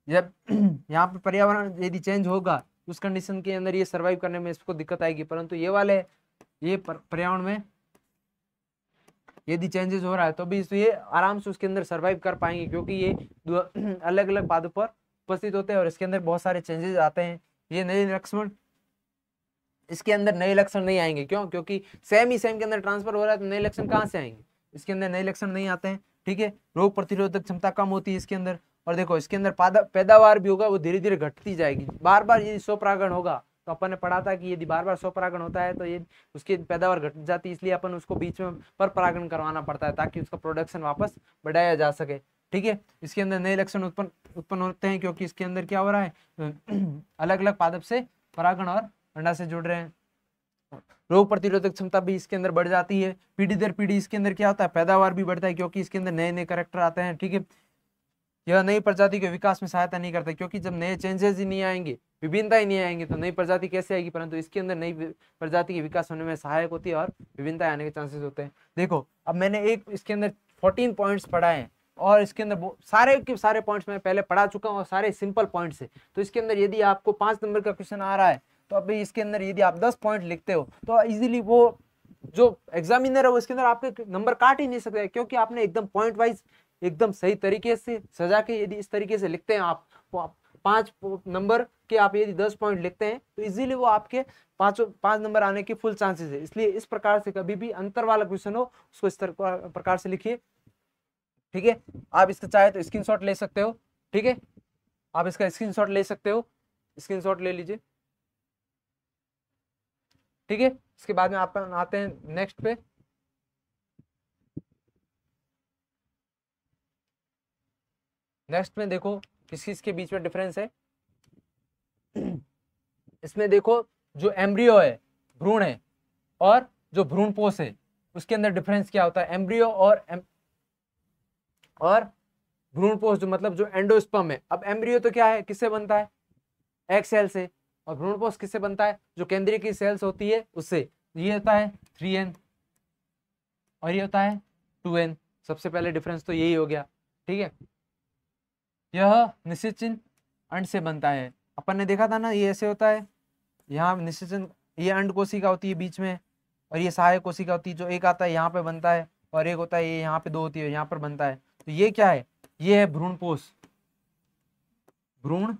S1: जब यहाँ पे पर्यावरण यदि चेंज होगा, उस कंडीशन के अंदर ये सर्वाइव करने में इसको दिक्कत आएगी। परंतु ये वाले ये पर्यावरण में यदि चेंजेस हो रहा है तो भी ये आराम से उसके अंदर सर्वाइव कर पाएंगे, क्योंकि ये अलग अलग पादों पर उपस्थित होते हैं और इसके अंदर बहुत सारे चेंजेस आते हैं। ये नए लक्षण, इसके अंदर नए लक्षण नहीं आएंगे। क्यों, क्योंकि सेम ही सेम के अंदर ट्रांसफर हो रहा है, तो नए लक्षण कहाँ से आएंगे, इसके अंदर नए लक्षण नहीं आते हैं। ठीक है, रोग प्रतिरोधक क्षमता कम होती है इसके अंदर। और देखो इसके अंदर पैदावार भी होगा, वो धीरे धीरे घटती जाएगी। बार बार यदि स्वपरागण होगा, तो अपन ने पढ़ा था कि यदि बार बार स्वपरागण होता है तो ये उसकी पैदावार घट जाती है, इसलिए अपन उसको बीच में पर परागण करवाना पड़ता है ताकि उसका प्रोडक्शन वापस बढ़ाया जा सके। ठीक है, इसके अंदर नए लक्षण उत्पन्न होते हैं क्योंकि इसके अंदर क्या हो रहा है, अलग अलग पादप से परागण और अंडा से जुड़ रहे हैं। रोग प्रतिरोधक क्षमता भी इसके अंदर बढ़ जाती है। पीढ़ी दर पीढ़ी इसके अंदर क्या होता है, पैदावार भी बढ़ता है, क्योंकि इसके अंदर नए नए कैरेक्टर आते हैं। ठीक है, यह नई प्रजाति के विकास में सहायता नहीं करता, क्योंकि जब नए चेंजेस ही नहीं आएंगे, विभिन्नता ही नहीं आएंगे, तो नई प्रजाति कैसे आएगी। परंतु इसके अंदर नई प्रजाति के विकास होने में सहायक होती है और विभिन्नता आने के चांसेस होते हैं। देखो अब मैंने एक इसके अंदर 14 पॉइंट्स पढ़ाए हैं, और इसके अंदर सारे के सारे पॉइंट्स मैं पहले पढ़ा चुका हूँ और सारे सिंपल पॉइंट्स है। तो इसके अंदर यदि आपको 5 नंबर का क्वेश्चन आ रहा है, तो अभी इसके अंदर यदि आप 10 पॉइंट लिखते हो तो इजीली वो जो एग्जामिनर है वो इसके अंदर आपके नंबर काट ही नहीं सकते, क्योंकि आपने एकदम पॉइंट वाइज एकदम सही तरीके से सजा के यदि इस तरीके से लिखते हैं आप 5 नंबर के आप यदि 10 पॉइंट लिखते हैं, तो इजीली वो आपके 5 नंबर आने के फुल चांसेस है। इसलिए इस प्रकार से कभी भी अंतर वाला क्वेश्चन हो उसको इस प्रकार से लिखिए। ठीक है, आप इसका चाहे तो स्क्रीनशॉट ले सकते हो। ठीक है, आप इसका स्क्रीनशॉट ले सकते हो, स्क्रीनशॉट ले लीजिए। ठीक है, इसके बाद में आप आते हैं नेक्स्ट पे। नेक्स्ट में देखो किस किस के बीच में डिफरेंस है। इसमें देखो जो एम्ब्रियो है, भ्रूण है, और जो भ्रूणपोष है, उसके अंदर डिफरेंस क्या होता है। एम्ब्रियो और भ्रूणपोष जो मतलब जो एंडोस्पर्म है। अब एम्ब्रियो तो क्या है, किससे बनता है, एग सेल से, और भ्रूणपोष किससे बनता है, जो केंद्रीय की सेल्स होती है उससे। ये होता है 3n और ये होता है 2n। सबसे पहले डिफरेंस तो यही हो गया। ठीक है, यह निषेचन अंड से बनता है। अपन ने देखा था ना, ये ऐसे होता है, यहाँ निषेचन, ये अंड कोशिका होती है बीच में, और ये सहायक कोशिका होती है, जो एक आता है यहाँ पे बनता है, और एक होता है ये यहाँ पे 2 होती है, यहाँ पर बनता है। तो ये क्या है, ये है भ्रूणपोष, भ्रूणपोष।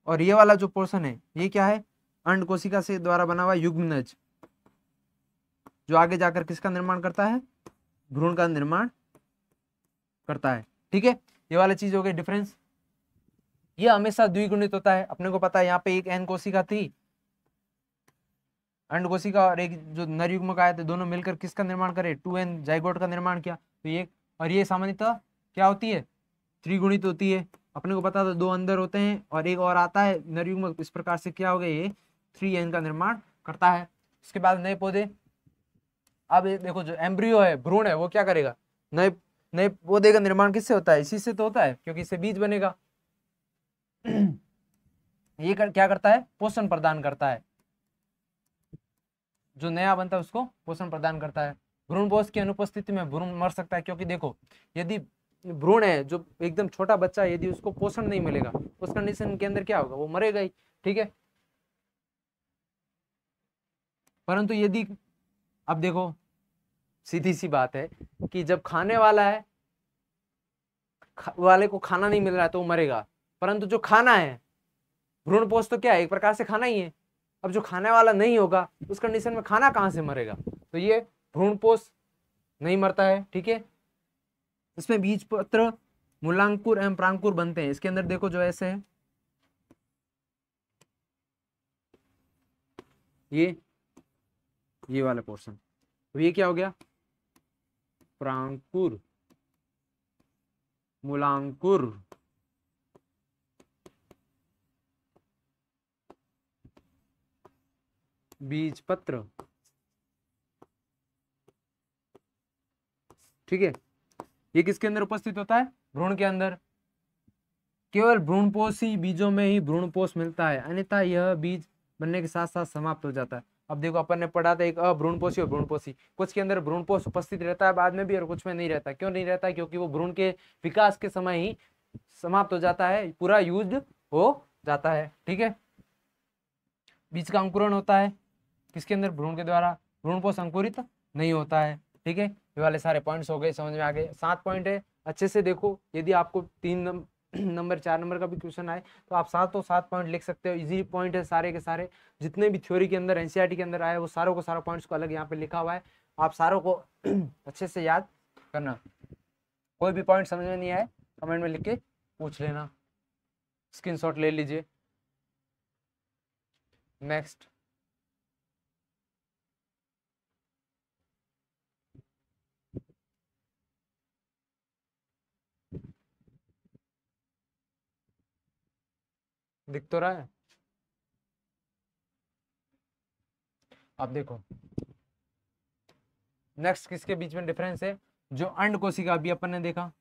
S1: और ये वाला जो पोर्शन है ये क्या है, अंड कोशिका से द्वारा बना हुआ युग्मनज, जो आगे जाकर किसका निर्माण करता है, भ्रूण का निर्माण करता है। ठीक है, ये वाला चीज हो गई डिफरेंस। ये हमेशा द्विगुणित होता है, अपने को पता है। यहाँ पे एक एन कोशिका थी, अंड कोशिका, और एक जो नर युग्मक आए थे, दोनों मिलकर किसका निर्माण करे, 2n जाइगोट का निर्माण किया। तो ये और ये सामान्यतः क्या होती है, त्रिगुणित होती है। अपने को पता था 2 अंदर होते हैं और एक और आता है नर युग्मक। इस प्रकार से क्या हो गया, ये 3n का निर्माण करता है। उसके बाद नए पौधे। अब ये देखो, जो एम्ब्रियो है, भ्रूण है, वो क्या करेगा, नए नए पौधे का निर्माण किससे होता है, इसी से तो होता है, क्योंकि इससे बीज बनेगा। ये क्या करता है, पोषण प्रदान करता है। जो नया बनता है उसको पोषण प्रदान करता है। भ्रूणपोष की अनुपस्थिति में भ्रूण मर सकता है, क्योंकि देखो, यदि भ्रूण है जो एकदम छोटा बच्चा है, यदि उसको पोषण नहीं मिलेगा, उस कंडीशन के अंदर क्या होगा, वो मरेगा ही। ठीक है, परंतु यदि, अब देखो, सीधी सी बात है कि जब खाने वाला है, वाले को खाना नहीं मिल रहा है तो वो मरेगा। परंतु जो खाना है, भ्रूणपोष तो क्या है, एक प्रकार से खाना ही है। अब जो खाने वाला नहीं होगा, उस कंडीशन में खाना कहां से मरेगा, तो ये भ्रूणपोष नहीं मरता है। ठीक है, इसमें बीज पत्र, मूलांकुर एवं प्रांकुर बनते हैं। इसके अंदर देखो, जो ऐसे है, ये वाला पोर्शन, तो ये क्या हो गया, प्रांकुर, मूलांकुर, बीज पत्र। ठीक है, ये किसके अंदर उपस्थित होता है, भ्रूण के अंदर। केवल भ्रूणपोषी बीजों में ही भ्रूणपोष मिलता है, अन्यथा यह बीज बनने के साथ साथ समाप्त हो जाता है। अब देखो, अपन ने पढ़ा था एक अभ्रूणपोषी और भ्रूणपोषी। कुछ के अंदर भ्रूणपोष उपस्थित रहता है बाद में भी, और कुछ में नहीं रहता। क्यों नहीं रहता है, क्योंकि वो भ्रूण के विकास के समय ही समाप्त हो जाता है, पूरा यूज हो जाता है। ठीक है, बीज का अंकुरण होता है किसके अंदर, भ्रूण के द्वारा। भ्रूणपोष अंकुरित नहीं होता है। ठीक है, ये वाले सारे पॉइंट्स हो गए, समझ में आ गए। 7 पॉइंट है, अच्छे से देखो। यदि आपको 3 नंबर 4 नंबर का भी क्वेश्चन आए तो आप 7 पॉइंट लिख सकते हो। इजी पॉइंट है सारे के सारे, जितने भी थ्योरी के अंदर एनसीईआरटी के अंदर आए, वो सारों को सारा पॉइंट्स को अलग यहाँ पे लिखा हुआ है। आप सारों को अच्छे से याद करना। कोई भी पॉइंट समझ में नहीं आए, कमेंट में लिख के पूछ लेना, स्क्रीनशॉट ले लीजिए। नेक्स्ट, दिख तो रहा है। अब देखो, नेक्स्ट किसके बीच में डिफरेंस है, जो अंड कोशिका अभी अपन ने देखा,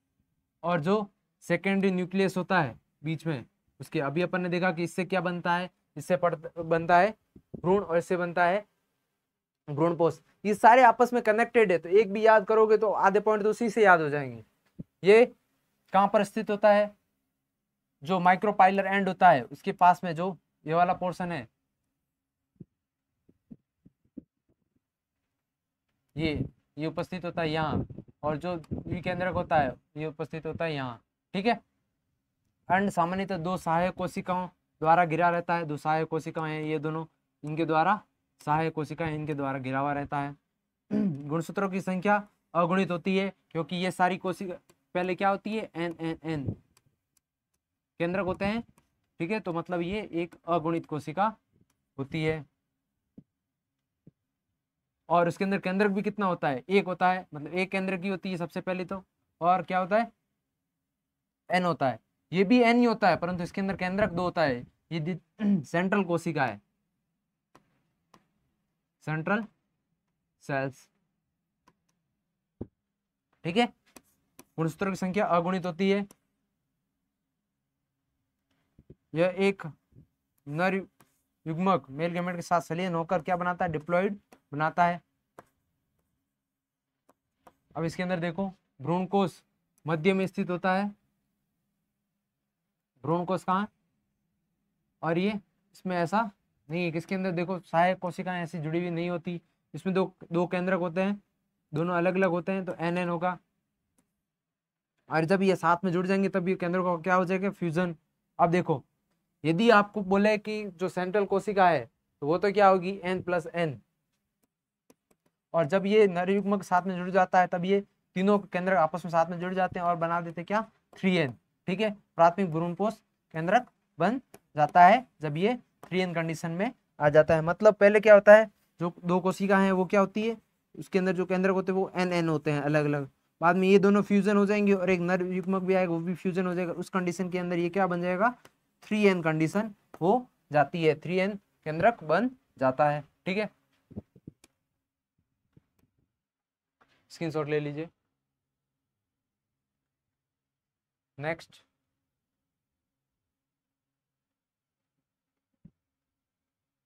S1: और जो सेकेंडरी न्यूक्लियस होता है बीच में उसके, अभी अपन ने देखा कि इससे क्या बनता है, इससे बनता है भ्रूण, और इससे बनता है भ्रूणपोष। ये सारे आपस में कनेक्टेड है, तो एक भी याद करोगे तो आधे पॉइंट तो उसी से याद हो जाएंगे। ये कहाँ पर स्थित होता है, जो माइक्रोपाइलर एंड होता है उसके पास में, जो ये वाला पोर्शन है, ये उपस्थित होता है यहाँ, और जो विकेंद्रक होता है ये उपस्थित होता है यहाँ। ठीक है, अंड सामान्यतः 2 सहायक कोशिकाओं द्वारा घिरा रहता है। 2 सहायक कोशिकाएं हैं ये दोनों, इनके द्वारा, सहायक कोशिकाएं इनके द्वारा घिरा हुआ रहता है। गुणसूत्रों की संख्या अगुणित होती है, क्योंकि ये सारी कोशिका पहले क्या होती है, एन एन एन केंद्रक होते हैं। ठीक है, तो मतलब ये एक अगुणित कोशिका होती है, और उसके अंदर केंद्रक भी कितना होता है, एक होता है, मतलब एक केंद्रक की होती है सबसे पहले तो, और क्या होता है, एन होता है। ये भी एन ही होता है, परंतु इसके अंदर केंद्रक 2 होता है। ये सेंट्रल कोशिका है, सेंट्रल सेल्स। ठीक है, गुणसूत्रों की संख्या अगुणित होती है। यह एक नर युग्मक मेल गैमेट के साथ संलयन होकर क्या बनाता है, डिप्लॉइड बनाता है। अब इसके अंदर देखो, भ्रूणकोश मध्य में स्थित होता है, भ्रूणकोश कहाँ, और ये इसमें ऐसा नहीं है। किसके अंदर देखो, सहायक कोशिकाएं ऐसी जुड़ी हुई नहीं होती, इसमें दो केंद्रक होते हैं, दोनों अलग अलग होते हैं, तो एन एन होगा। और जब ये साथ में जुड़ जाएंगे तब ये केंद्रों का क्या हो जाएगा, फ्यूजन। अब देखो, यदि आपको बोले कि जो सेंट्रल कोशिका है, तो वो तो क्या होगी, n+n, और जब ये नर युग्मक साथ में जुड़ जाता है तब ये तीनों केंद्रक आपस में साथ में जुड़ जाते हैं और बना देते क्या 3n। ठीक है, प्राथमिक भ्रूणपोष केंद्रक बन जाता है जब ये 3n कंडीशन में आ जाता है। मतलब पहले क्या होता है, जो दो कोशिका है वो क्या होती है, उसके अंदर जो केंद्रक होते हैं वो n होते हैं अलग अलग। बाद में ये दोनों फ्यूजन हो जाएंगे और एक नर युग्मक भी आएगा, वो भी फ्यूजन हो जाएगा। उस कंडीशन के अंदर ये क्या बन जाएगा 3n कंडीशन हो जाती है, 3n केंद्रक बन जाता है। ठीक है, स्क्रीनशॉट ले लीजिए। नेक्स्ट,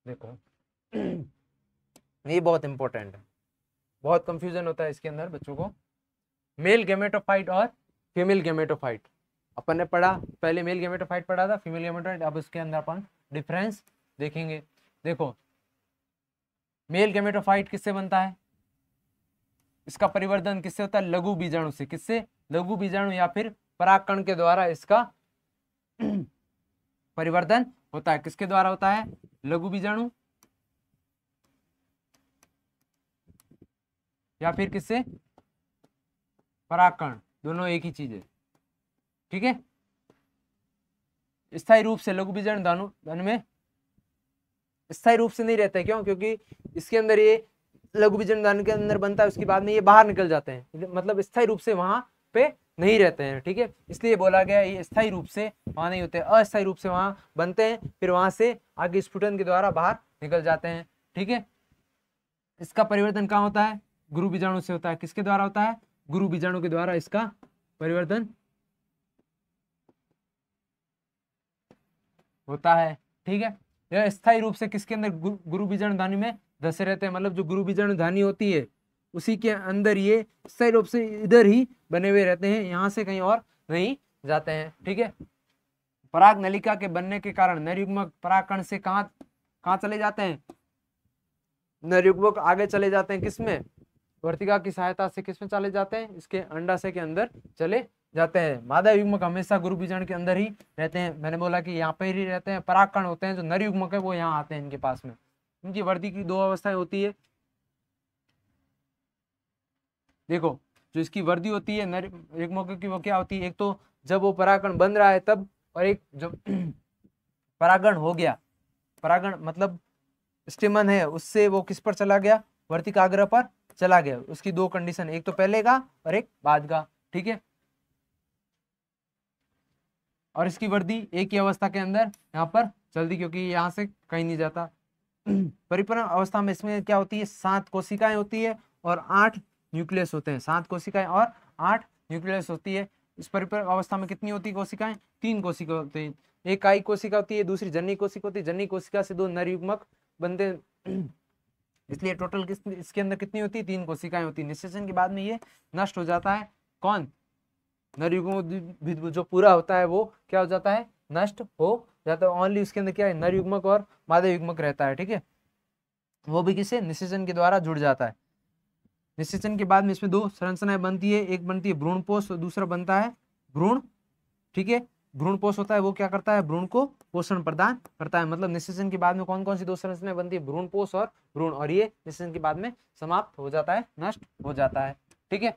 S1: देखो ये बहुत इंपॉर्टेंट है, बहुत कंफ्यूजन होता है इसके अंदर बच्चों को। मेल गेमेटोफाइट और फीमेल गेमेटोफाइट अपन ने पढ़ा, पहले मेल गेमेटोफाइट पढ़ा था, फीमेल गेमेटोफाइट, अब उसके अंदर अपन डिफरेंस देखेंगे। देखो मेल गेमेटोफाइट किससे बनता है, इसका परिवर्तन किससे होता है, लघु बीजाणु से। किससे, लघु बीजाणु या फिर परागकण के द्वारा इसका परिवर्तन होता है। किसके द्वारा होता है, लघु बीजाणु या फिर किससे, परागकण, दोनों एक ही चीज है। ठीक है, स्थायी रूप से लघु बीजाणु धन में स्थायी रूप से नहीं रहता है। क्यों, क्योंकि इसके अंदर ये लघु बीजाणु दान के अंदर बनता है, उसके बाद में ये बाहर निकल जाते हैं, मतलब स्थायी रूप से वहां पे नहीं रहते हैं। ठीक है, इसलिए बोला गया ये स्थायी रूप से वहां नहीं होते, अस्थायी रूप से वहां बनते हैं, फिर वहां से आगे स्फुटन के द्वारा बाहर निकल जाते हैं। ठीक है, इसका परिवर्तन कहाँ होता है, गुरु बीजाणु से होता है। किसके द्वारा होता है, गुरु बीजाणु के द्वारा इसका परिवर्तन होता है। ठीक है, यह स्थायी रूप से किसके अंदर, गुरु बीजाणु धानी में धसे रहते हैं, मतलब जो गुरु बीजाणु धानी होती है उसी के अंदर ये स्थायी रूप से इधर ही बने हुए रहते हैं, यहाँ से कहीं और नहीं जाते हैं। ठीक है, पराग नलिका के बनने के कारण नर युग्मक परागकण से कहाँ चले जाते हैं, नर युग्मक आगे चले जाते हैं किसमें, वर्तिका की सहायता से किसमें चले जाते हैं, इसके अंडाशय के अंदर चले जाते हैं। मादा युग्मक हमेशा गुरु बीजाणु के अंदर ही रहते हैं। मैंने बोला कि यहाँ पर ही रहते हैं। परागकण होते हैं जो नर युग्मक है वो यहाँ आते हैं इनके पास में। इनकी वृद्धि की दो अवस्थाएं होती है। देखो जो इसकी वृद्धि होती है नर युग्मक की वो क्या होती है, एक तो जब वो परागकण बन रहा है तब, और एक जब परागण हो गया, परागण मतलब स्टेमन है उससे वो किस पर चला गया, वर्तिकाग्र पर चला गया। उसकी दो कंडीशन, एक तो पहले का और एक बाद का। ठीक है, और इसकी वृद्धि एक ही अवस्था के अंदर यहाँ पर चलती, क्योंकि यहाँ से कहीं नहीं जाता। परिपूर्ण अवस्था में इसमें क्या होती है, 7 कोशिकाएं होती है और 8 न्यूक्लियस होते हैं। 7 कोशिकाएं और 8 न्यूक्लियस होती है। इस परिपूर्ण अवस्था में कितनी होती है कोशिकाएं, 3 कोशिका होती है। एक कायिक कोशिका होती है, दूसरी जननी कोशिका होती है। जननी कोशिका से 2 नर युग्मक बनते हैं, इसलिए टोटल इसके अंदर कितनी होती है, 3 कोशिकाएं होती है। निषेचन के बाद में ये नष्ट हो जाता है। कौन, नर युग्मक जो पूरा होता है वो क्या हो जाता है, नष्ट हो जाता है। ओनली उसके अंदर क्या है, नर युग्मक और मादा युग्मक रहता है। ठीक है, वो भी किसे, निषेचन के द्वारा जुड़ जाता है। निषेचन के बाद में इसमें 2 संरचनाएं बनती है, एक बनती है भ्रूणपोष और दूसरा बनता है भ्रूण। ठीक है, भ्रूणपोष होता है वो क्या करता है, भ्रूण को पोषण प्रदान करता है। मतलब निषेचन के बाद में कौन कौन सी 2 संरचनाएं बनती है, भ्रूणपोष और भ्रूण, और ये निषेचन के बाद में समाप्त हो जाता है, नष्ट हो जाता है। ठीक है,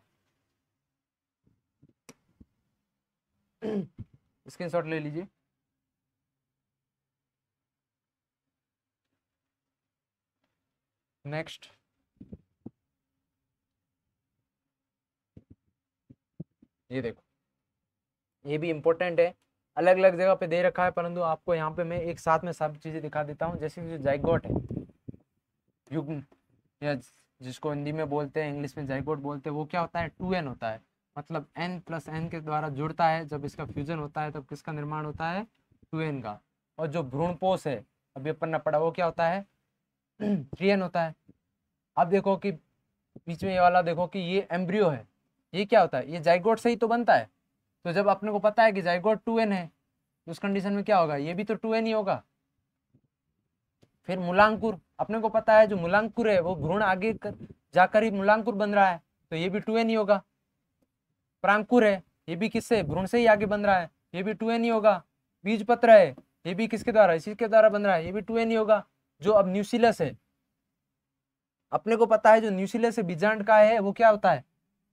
S1: स्क्रीनशॉट ले लीजिए। नेक्स्ट, ये देखो ये भी इंपॉर्टेंट है, अलग अलग जगह पे दे रखा है, परंतु आपको यहाँ पे मैं एक साथ में सब चीजें दिखा देता हूँ। जैसे जो जाइगोट है, युग्म, या जिसको हिंदी में बोलते हैं, इंग्लिश में जाइगोट बोलते हैं, वो क्या होता है, 2n होता है। मतलब n + n के द्वारा जुड़ता है, जब इसका फ्यूजन होता है तब किसका निर्माण होता है, 2n का। और जो भ्रूणपोष है अभी अपन ने पढ़ा, वो क्या होता है, 3n होता है। अब देखो कि बीच में ये वाला देखो कि ये एम्ब्रियो है, ये क्या होता है, ये जाइगोट से ही तो बनता है। तो जब अपने को पता है कि जाइगोट 2n है, तो उस कंडीशन में क्या होगा, ये भी तो 2n ही होगा। फिर मूलांकुर, अपने को पता है जो मूलांकुर है वो भ्रूण आगे जाकर ही मूलांकुर बन रहा है, तो ये भी 2n ही होगा। परांकुर है, ये भी किससे, भ्रूण से ही आगे बन रहा है, ये भी 2n ही होगा। बीज पत्र है, ये भी किसके द्वारा, इसी के द्वारा बन रहा है, ये भी 2n ही होगा। जो अब न्यूसिलस है, अपने को पता है जो न्यूक्लियस बीजांड का है वो क्या होता है,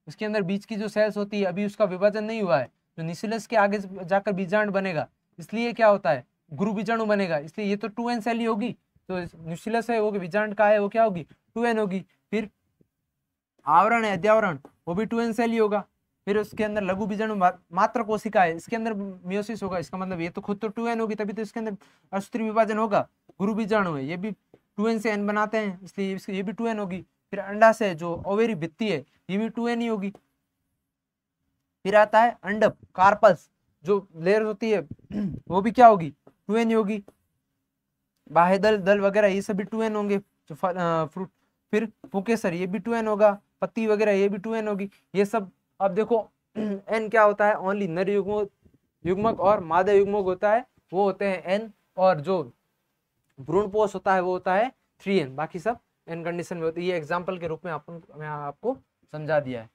S1: उसके अंदर बीज की जो सेल्स होती है अभी उसका विभाजन नहीं हुआ है, जो न्यूक्लियस के आगे जाकर बीजांड बनेगा, इसलिए क्या होता है गुरु बीजाणु बनेगा, इसलिए ये तो 2n सेल ही होगी, तो न्यूक्लियस है वो बीजांड का है वो क्या होगी 2n होगी। फिर आवरण है अध्यावरण वो भी 2n सेल ही होगा। फिर उसके अंदर लघु बीजाणु मात्र कोशिका है, इसके अंदर मियोसिस होगा, इसका मतलब ये तो खुद तो 2n होगी तभी तो इसके अंदर असूत्री विभाजन होगा। गुरु बीजाणु है ये भी 2n से n बनाते हैं इसलिए ये भी 2n होगी। फिर अंडाशय जो ओवेरी भित्ति है ये भी 2n ही होगी। फिर आता है अंडप कार्पल्स जो लेयर होती है वो भी क्या होगी 2n ही होगी। बाह्य दल दल वगैरह ये सभी 2n होंगे जो फ्रूट। फिर पुकेसर ये भी 2n होगा, पत्ती वगैरह ये भी 2n होगी, ये सब। अब देखो n क्या होता है, ओनली नर युग्मक और मादा युग्मक होता है वो होते हैं n, और जो भ्रूणपोष होता है वो होता है 3n, बाकी सब n कंडीशन में होती है। ये एग्जाम्पल के रूप में मैं आपको समझा दिया है,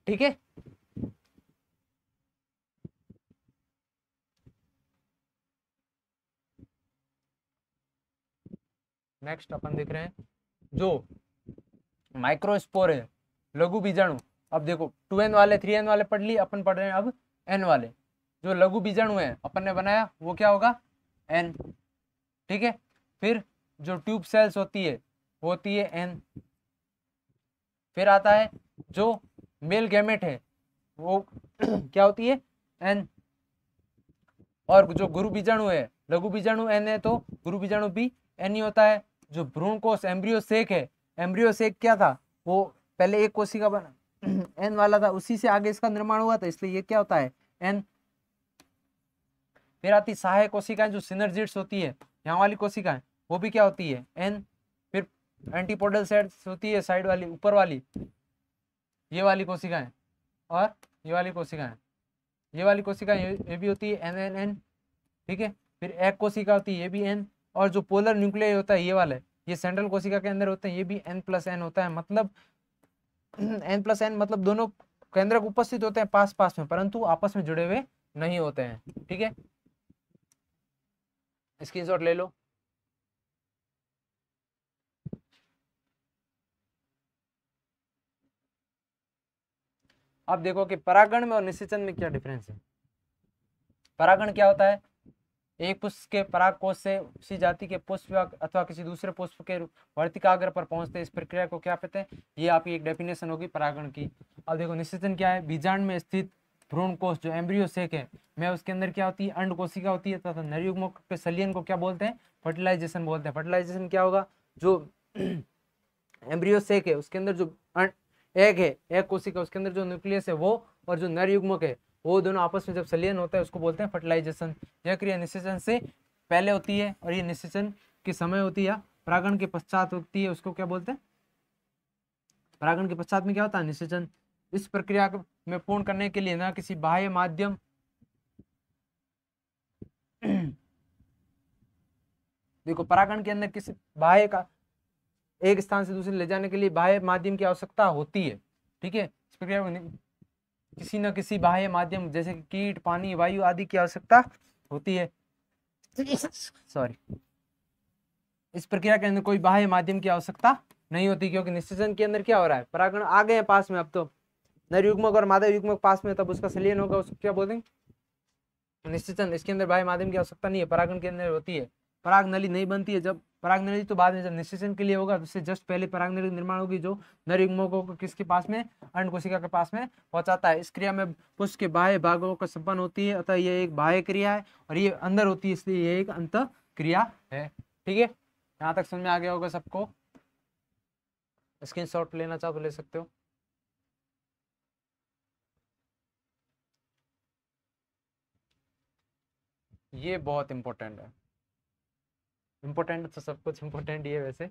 S1: ठीक है। नेक्स्ट अपन देख रहे हैं जो माइक्रोस्पोर है लघु बीजाणु। अब देखो 2n वाले 3n वाले पढ़ लिए, अपन पढ़ रहे हैं अब n वाले। जो लघु बीजाणु है अपन ने बनाया वो क्या होगा n, ठीक है। फिर जो ट्यूब सेल्स होती है वो होती है n। फिर आता है जो मेल गैमेट है वो क्या होती है n। और जो गुरु बीजाणु है लघु बीजाणु n है तो गुरु बीजाणु भी n ही होता है। जो भ्रूण कोष एम्ब्रियो सेक है, एम्ब्रियो सेक क्या था वो पहले एक कोशिका बना n वाला था, उसी से आगे इसका निर्माण हुआ था इसलिए ये क्या होता है n। फिर आती सहायक कोशिकाएं जो सिनर्जिड्स होती है, यहाँ वाली कोशिकाएं वो भी क्या होती है n। फिर एंटीपोडल सेल्स होती है साइड वाली ऊपर वाली ये वाली कोशिकाएं, और ये वाली कोशिकाएं ये भी होती है n, ठीक है। फिर एक कोशिका होती है ये भी n, और जो पोलर न्यूक्लियस होता है ये वाले ये सेंट्रल कोशिका के अंदर होते हैं ये भी n+n होता है। मतलब n+n मतलब दोनों केंद्रक उपस्थित होते हैं पास पास में परंतु आपस में जुड़े हुए नहीं होते हैं, ठीक है। स्क्रीनशॉट ले लो। अब देखो कि परागण में और निषेचन में क्या डिफरेंस है। परागण क्या होता है, एक पुष्प के पराग कोष से उसी जाति के पुष्प अथवा किसी दूसरे पुष्प के वर्तिकाग्र पर पहुंचते इस प्रक्रिया को क्या कहते हैं, ये आपकी एक डेफिनेशन होगी परागण की। अब देखो निषेचन क्या है, बीजांड में स्थित भ्रूण कोष जो एम्ब्रियो सेक है में उसके अंदर क्या होती है अंड कोशिका होती है तथा नर युग्मक के सलियन को क्या बोलते हैं फर्टिलाइजेशन बोलते हैं। फर्टिलाइजेशन क्या होगा, जो एम्ब्रियो सेक है उसके अंदर जो एग है एग कोशिका उसके अंदर जो न्यूक्लियस है वो और जो नर युग्मक है वो दोनों आपस में जब संलयन होता है उसको बोलते हैं फर्टिलाइजेशन। यह क्रिया निषेचन से पहले होती है और ये निषेचन के समय होती है, परागण के पश्चात होती है, उसको क्या बोलते हैं परागण के पश्चात में क्या होता है निषेचन। इस प्रक्रिया में पूर्ण करने के लिए ना किसी बाह्य माध्यम देखो परागण के अंदर किसी बाह्य का एक स्थान से दूसरे ले जाने के लिए बाह्य माध्यम की आवश्यकता होती है, ठीक है। इस प्रक्रिया में किसी न किसी बाह्य माध्यम जैसे कि कीट पानी वायु आदि की आवश्यकता होती है सॉरी। इस प्रक्रिया के अंदर कोई बाह्य माध्यम की आवश्यकता नहीं होती क्योंकि निषेचन के अंदर क्या हो रहा है परागण आ गए हैं पास में, अब तो नर युग्मक और मादा युग्मक पास में तब उसका संलयन होगा उसको क्या बोलेंगे निषेचन। इसके अंदर बाह्य माध्यम की आवश्यकता नहीं है, परागण के अंदर होती है। पराग नली नहीं बनती है, जब पराग नली तो बाद में जब निषेचन के लिए होगा तो उससे जस्ट पहले पराग नली निर्माण होगी जो नर युग्मकों को किसके पास में अंड कोशिका के पास में पहुंचाता है। इस क्रिया में पुष्प के बाह्य भागों का संपन्न होती है, अतः ये एक बाह्य क्रिया है और ये अंदर होती है इसलिए ये एक अंत क्रिया है, ठीक है। यहाँ तक समझ में आ गया होगा सबको। स्क्रीनशॉट लेना चाहो तो ले सकते हो। ये बहुत इंपॉर्टेंट है, इंपॉर्टेंट तो सब कुछ इंपॉर्टेंट ही है वैसे।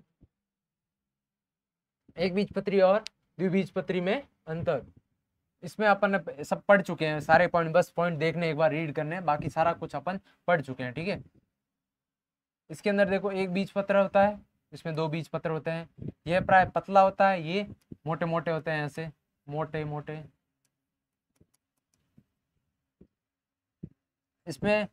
S1: एक बीजपत्री और द्विबीजपत्री में अंतर, इसमें अपन सब पढ़ चुके हैं सारे पॉइंट, बस पॉइंट देखने एक बार रीड करने, बाकी सारा कुछ अपन पढ़ चुके हैं, ठीक है। इसके अंदर देखो एक बीजपत्र होता है, इसमें दो बीजपत्र होते हैं। यह प्राय पतला होता है, ये मोटे मोटे होते हैं ऐसे मोटे मोटे। इसमें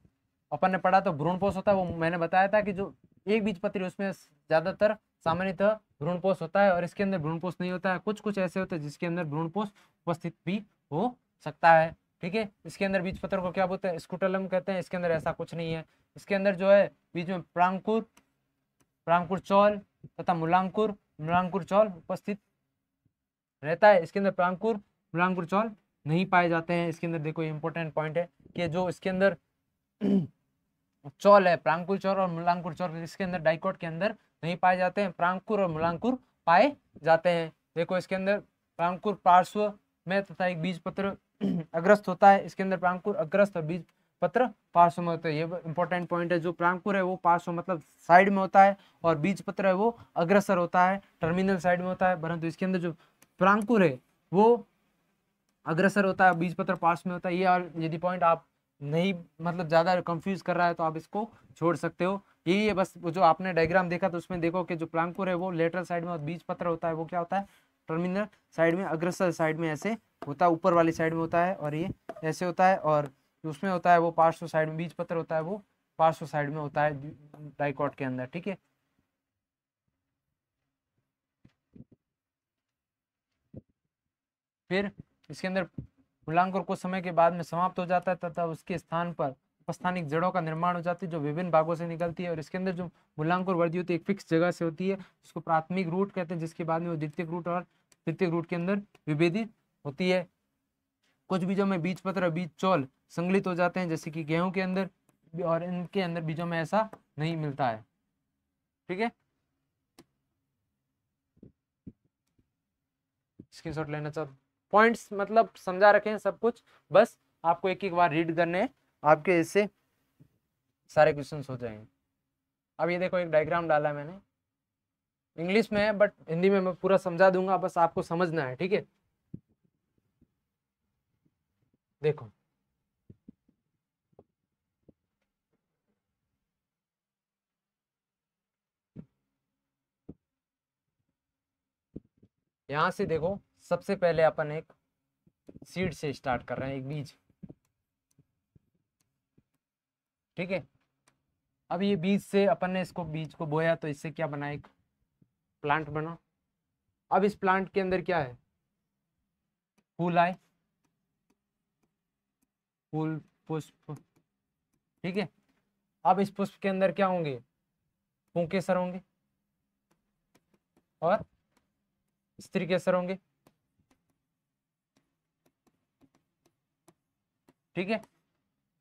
S1: अपन ने पढ़ा तो भ्रूणपोष होता है, वो मैंने बताया था कि जो एक बीजपत्री उसमें ज्यादातर सामान्यतः भ्रूणपोष होता है और इसके अंदर भ्रूणपोष नहीं होता है। कुछ कुछ ऐसे होते हैं जिसके अंदर भ्रूणपोष उपस्थित भी हो सकता है। ठीक है, इसके अंदर बीज पत्र को क्या बोलते हैं, स्कूटलम कहते हैं। इसके अंदर ऐसा कुछ नहीं है। इसके अंदर जो है बीच में प्रांकुर, प्रांकुर चौल तथा मूलांकुर, मूलांकुर चौल उपस्थित रहता है। इसके अंदर प्रांकुर, मूलांकुर चौल नहीं पाए जाते हैं। इसके अंदर देखो इंपॉर्टेंट पॉइंट है कि जो इसके अंदर चौल है, प्रांकुर चौल और मूलांकुर चौल, इसके अंदर डाइकोट के अंदर नहीं पाए जाते हैं। प्रांकुर और मूलांकुर पाए जाते हैं। देखो इसके अंदर प्रांकुर पार्श्व में तथा एक बीज पत्र अग्रस्त होता है। इसके अंदर प्रांकुर अग्रस्त और बीज पत्र पार्श्व में होता है। ये इंपॉर्टेंट पॉइंट है। जो प्रांकुर है वो पार्श्व मतलब साइड में होता है और बीज पत्र है वो अग्रसर होता है, टर्मिनल साइड में होता है। परंतु इसके अंदर जो प्रांकुर है वो अग्रसर होता है, बीज पत्र पार्श्व में होता है। ये और यदि पॉइंट आप नहीं मतलब ज्यादा कंफ्यूज कर रहा है तो आप इसको छोड़ सकते हो। यही है बस, जो आपने डायग्राम देखा तो उसमें देखो कि जो प्रांकुर है वो लेटरल साइड में और बीज पत्र होता है वो क्या होता है, टर्मिनल साइड में, अग्रसर साइड में ऐसे होता है, ऊपर वाली साइड में होता है और ये ऐसे होता है। और उसमें होता है वो पार्श्व साइड में, बीज पत्र होता है वो पार्श्व साइड में होता है डाइकोट के अंदर। ठीक है, फिर इसके अंदर मूलांकुर कुछ समय के बाद में समाप्त हो जाता है तथा उसके स्थान पर उपस्थानिक जड़ों का निर्माण हो जाती है जो विभिन्न भागों से निकलती है। और इसके अंदर जो मूलांकुर वृद्धि होती है एक फिक्स जगह से होती है जिसको प्राथमिक रूट कहते हैं, जिसके बाद में वो द्वितीयक रूट और तृतीयक रूट के अंदर विभेदित होती है। कुछ बीजों में बीज पत्र और बीज चौल संगलित हो जाते हैं जैसे कि गेहूं के अंदर, और इनके अंदर बीजों में ऐसा नहीं मिलता है। ठीक है, स्क्रीनशॉट लेना चाहते, पॉइंट्स मतलब समझा रखे हैं सब कुछ, बस आपको एक एक बार रीड करने हैं, आपके इससे सारे क्वेश्चंस हो जाएंगे। अब ये देखो एक डायग्राम डाला है मैंने, इंग्लिश में है बट हिंदी में मैं पूरा समझा दूंगा, बस आपको समझना है। ठीक है, देखो यहां से देखो, सबसे पहले अपन एक सीड से स्टार्ट कर रहे हैं, एक बीज। ठीक है, अब ये बीज से अपन ने इसको बीज को बोया तो इससे क्या बना, एक प्लांट बना। अब इस प्लांट के अंदर क्या है, फूल आए, फूल पुष्प। ठीक है, अब इस पुष्प के अंदर क्या होंगे, पुंकेसर होंगे और स्त्री केसर होंगे। ठीक है,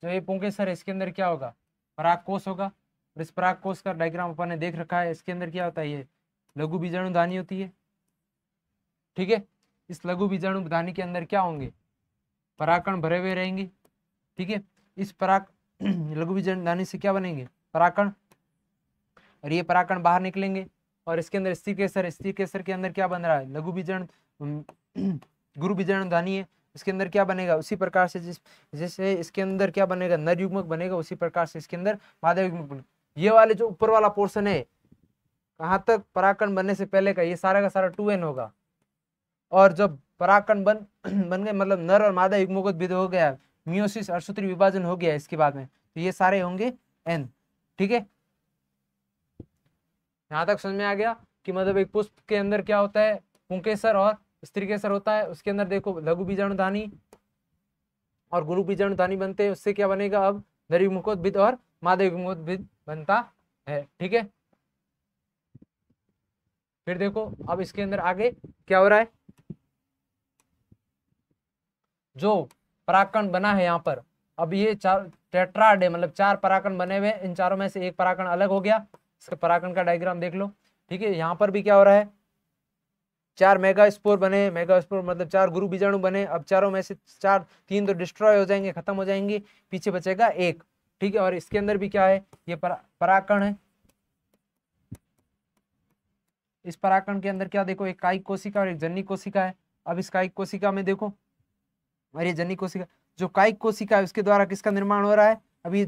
S1: जो ये पुंकेसर है इसके अंदर क्या होगा, परागकोश होगा। और इस परागकोश का डायग्राम अपन ने देख रखा है। इसके अंदर क्या होता है, ये लघु बीजाणुधानी होती है। ठीक है, इस लघु बीजाणुधानी के अंदर क्या होंगे, परागकण भरे हुए रहेंगे। ठीक है, इस पराग लघु बीजाणुधानी से क्या बनेंगे, परागकण, और ये परागकण बाहर निकलेंगे। और इसके अंदर स्त्री केसर, स्त्री केसर के अंदर क्या बन रहा है, लघु बीजाणु गुरु बीजाणुधानी है। इसके अंदर क्या बनेगा, उसी प्रकार से जैसे इसके अंदर क्या बनेगा, नर युग्मक बनेगा, उसी प्रकार से इसके अंदर मादा युग्मक बनेगा। ये वाले जो ऊपर वाला पोर्शन है, कहाँ तक, परागकण बनने से पहले का, ये सारा का सारा 2n होगा। और जब परागकण बन गए मतलब नर और मादा युग्मक हो गया, मियोसिस अर्धसूत्री विभाजन हो गया इसके बाद में, तो ये सारे होंगे n। ठीक है, यहाँ तक समझ में आ गया कि मतलब एक पुष्प के अंदर क्या होता है, पुंकेसर और स्त्री केसर होता है। उसके अंदर देखो लघु बीजाणुधानी और गुरु बीजाणुधानी बनते हैं। उससे क्या बनेगा, अब नर युग्मकोद्भिद और मादा युग्मकोद्भिद बनता है। ठीक है, फिर देखो अब इसके अंदर आगे क्या हो रहा है, जो परागकण बना है यहाँ पर, अब ये चार टेट्राड है, मतलब 4 परागकण बने हुए, इन चारों में से एक परागकण अलग हो गया। इसका परागकण का डायग्राम देख लो। ठीक है, यहाँ पर भी क्या हो रहा है, 4 मेगा स्पोर बने, मेगा स्पोर मतलब 4 गुरु बीजाणु बने। अब चारों में से 3 तो डिस्ट्रॉय हो जाएंगे, खत्म हो जाएंगे, पीछे बचेगा एक। ठीक है, और इसके अंदर भी क्या है, ये परागकण है। इस परागकण के अंदर क्या देखो, एक कायिक कोशिका और एक जन्नी कोशिका है। अब इस कायिक कोशिका में देखो, और ये जन्नी कोशिका, जो कायिक कोशिका है उसके द्वारा किसका निर्माण हो रहा है, अभी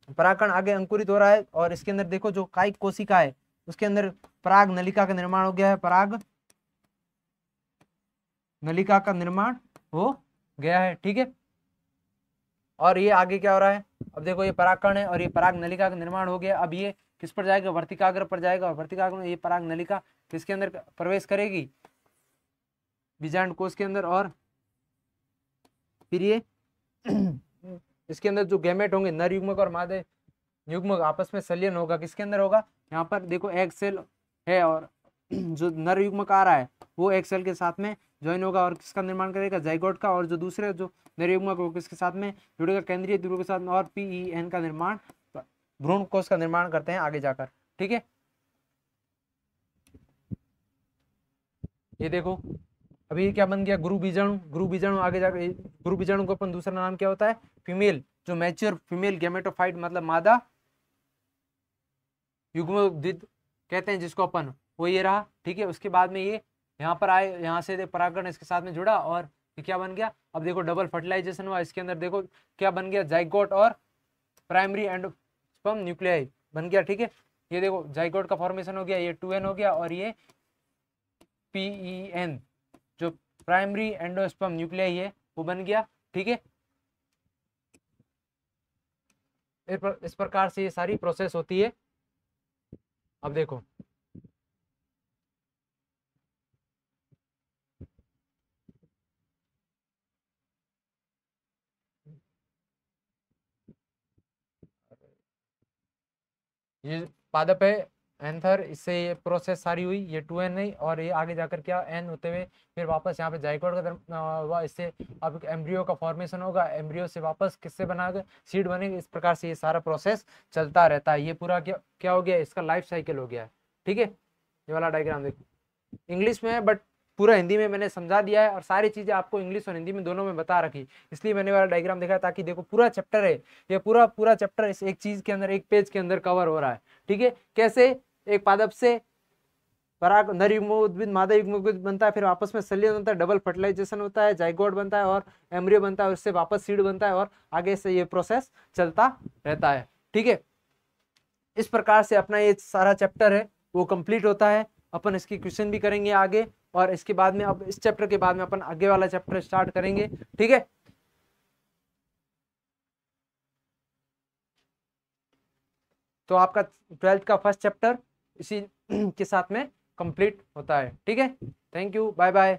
S1: परागकण आगे अंकुरित हो रहा है। और इसके अंदर देखो जो कायिक कोशिका है उसके अंदर पराग नलिका का निर्माण हो गया है, पराग नलिका का निर्माण हो गया है। ठीक है, और ये आगे क्या हो रहा है, अब देखो ये परागकण है और ये पराग नलिका का निर्माण हो गया। अब ये किस पर जाएगा, वर्तिकाग्र पर जाएगा, और वर्तिकाग्र में ये पराग नलिका किसके अंदर प्रवेश करेगी, बीजांड कोश के अंदर, और फिर ये इसके अंदर जो गैमेट होंगे, नर युग्मक और मादा युग्मक आपस में संलयन होगा, किसके अंदर होगा, यहाँ पर देखो एग सेल है, और जो नर युग्मक आ रहा है वो एग सेल के साथ में ज्वाइन होगा और किसका निर्माण करेगा, जाइगोट का, और जो दूसरे जो नर युग्मक वो किसके साथ में जुड़ेगा, केंद्रीय ध्रुव के साथ में, और PEN का निर्माण, भ्रूण कोश का निर्माण करते हैं आगे जाकर। ठीक है, ये देखो अभी क्या बन गया, गुरु बीजाणु। गुरु बीजाणु आगे जाकर, गुरु बीजाणु को अपन दूसरा नाम क्या होता है, फीमेल, जो मैच्योर फीमेल गैमेटोफाइट मतलब मादा युग्मद्विद कहते हैं जिसको अपन, वो ये रहा। ठीक है, उसके बाद में ये यहाँ पर आए, यहाँ से परागकण इसके साथ में जुड़ा और ये क्या बन गया, अब देखो डबल फर्टिलाइजेशन हुआ, इसके अंदर देखो क्या बन गया, जाइगोट और प्राइमरी एंडोस्पर्म न्यूक्लियाई बन गया। ठीक है, ये देखो जाइगोट का फॉर्मेशन हो गया, ये 2N हो गया, और ये PEN जो प्राइमरी एंडोस्पर्म न्यूक्लियाई है वो बन गया। ठीक है, इस प्रकार से ये सारी प्रोसेस होती है। अब देखो ये पादप है एंथर, इससे ये प्रोसेस सारी हुई, ये 2N नहीं, और ये आगे जाकर क्या N होते हुए फिर वापस यहाँ पे जाइगोट का हुआ, इससे अब एम्ब्रियो का फॉर्मेशन होगा, एम्ब्रियो से वापस किससे बनाएगा, सीड बनेगी। इस प्रकार से ये सारा प्रोसेस चलता रहता है। ये पूरा क्या क्या हो गया, इसका लाइफ साइकिल हो गया है। ठीक है, ये वाला डायग्राम देखो, इंग्लिश में है बट पूरा हिंदी में मैंने समझा दिया है, और सारी चीजें आपको इंग्लिश और हिंदी में दोनों में बता रखी, इसलिए मैंने वाला डायग्राम देखा ताकि देखो पूरा चैप्टर है, ये पूरा पूरा चैप्टर इस एक चीज के अंदर, एक पेज के अंदर कवर हो रहा है। ठीक है, कैसे एक पादप से पराग नर युग्मोद्भिद मादा युग्मोद्भिद बनता है, फिर आपस में संलयन होता है, डबल फर्टिलाइजेशन होता है, जाइगोट बनता है और एम्ब्रियो बनता है, उससे वापस सीड बनता है, और आगे से ये प्रोसेस चलता रहता है। ठीक है, इस प्रकार से अपना ये सारा चैप्टर है वो कंप्लीट होता है। अपन इसकी क्वेश्चन भी करेंगे आगे, और इसके बाद में अब इस चैप्टर के बाद में अपन आगे वाला चैप्टर स्टार्ट करेंगे। ठीक है, तो आपका 12th का फर्स्ट चैप्टर इसी के साथ में कंप्लीट होता है। ठीक है, थैंक यू, बाय बाय।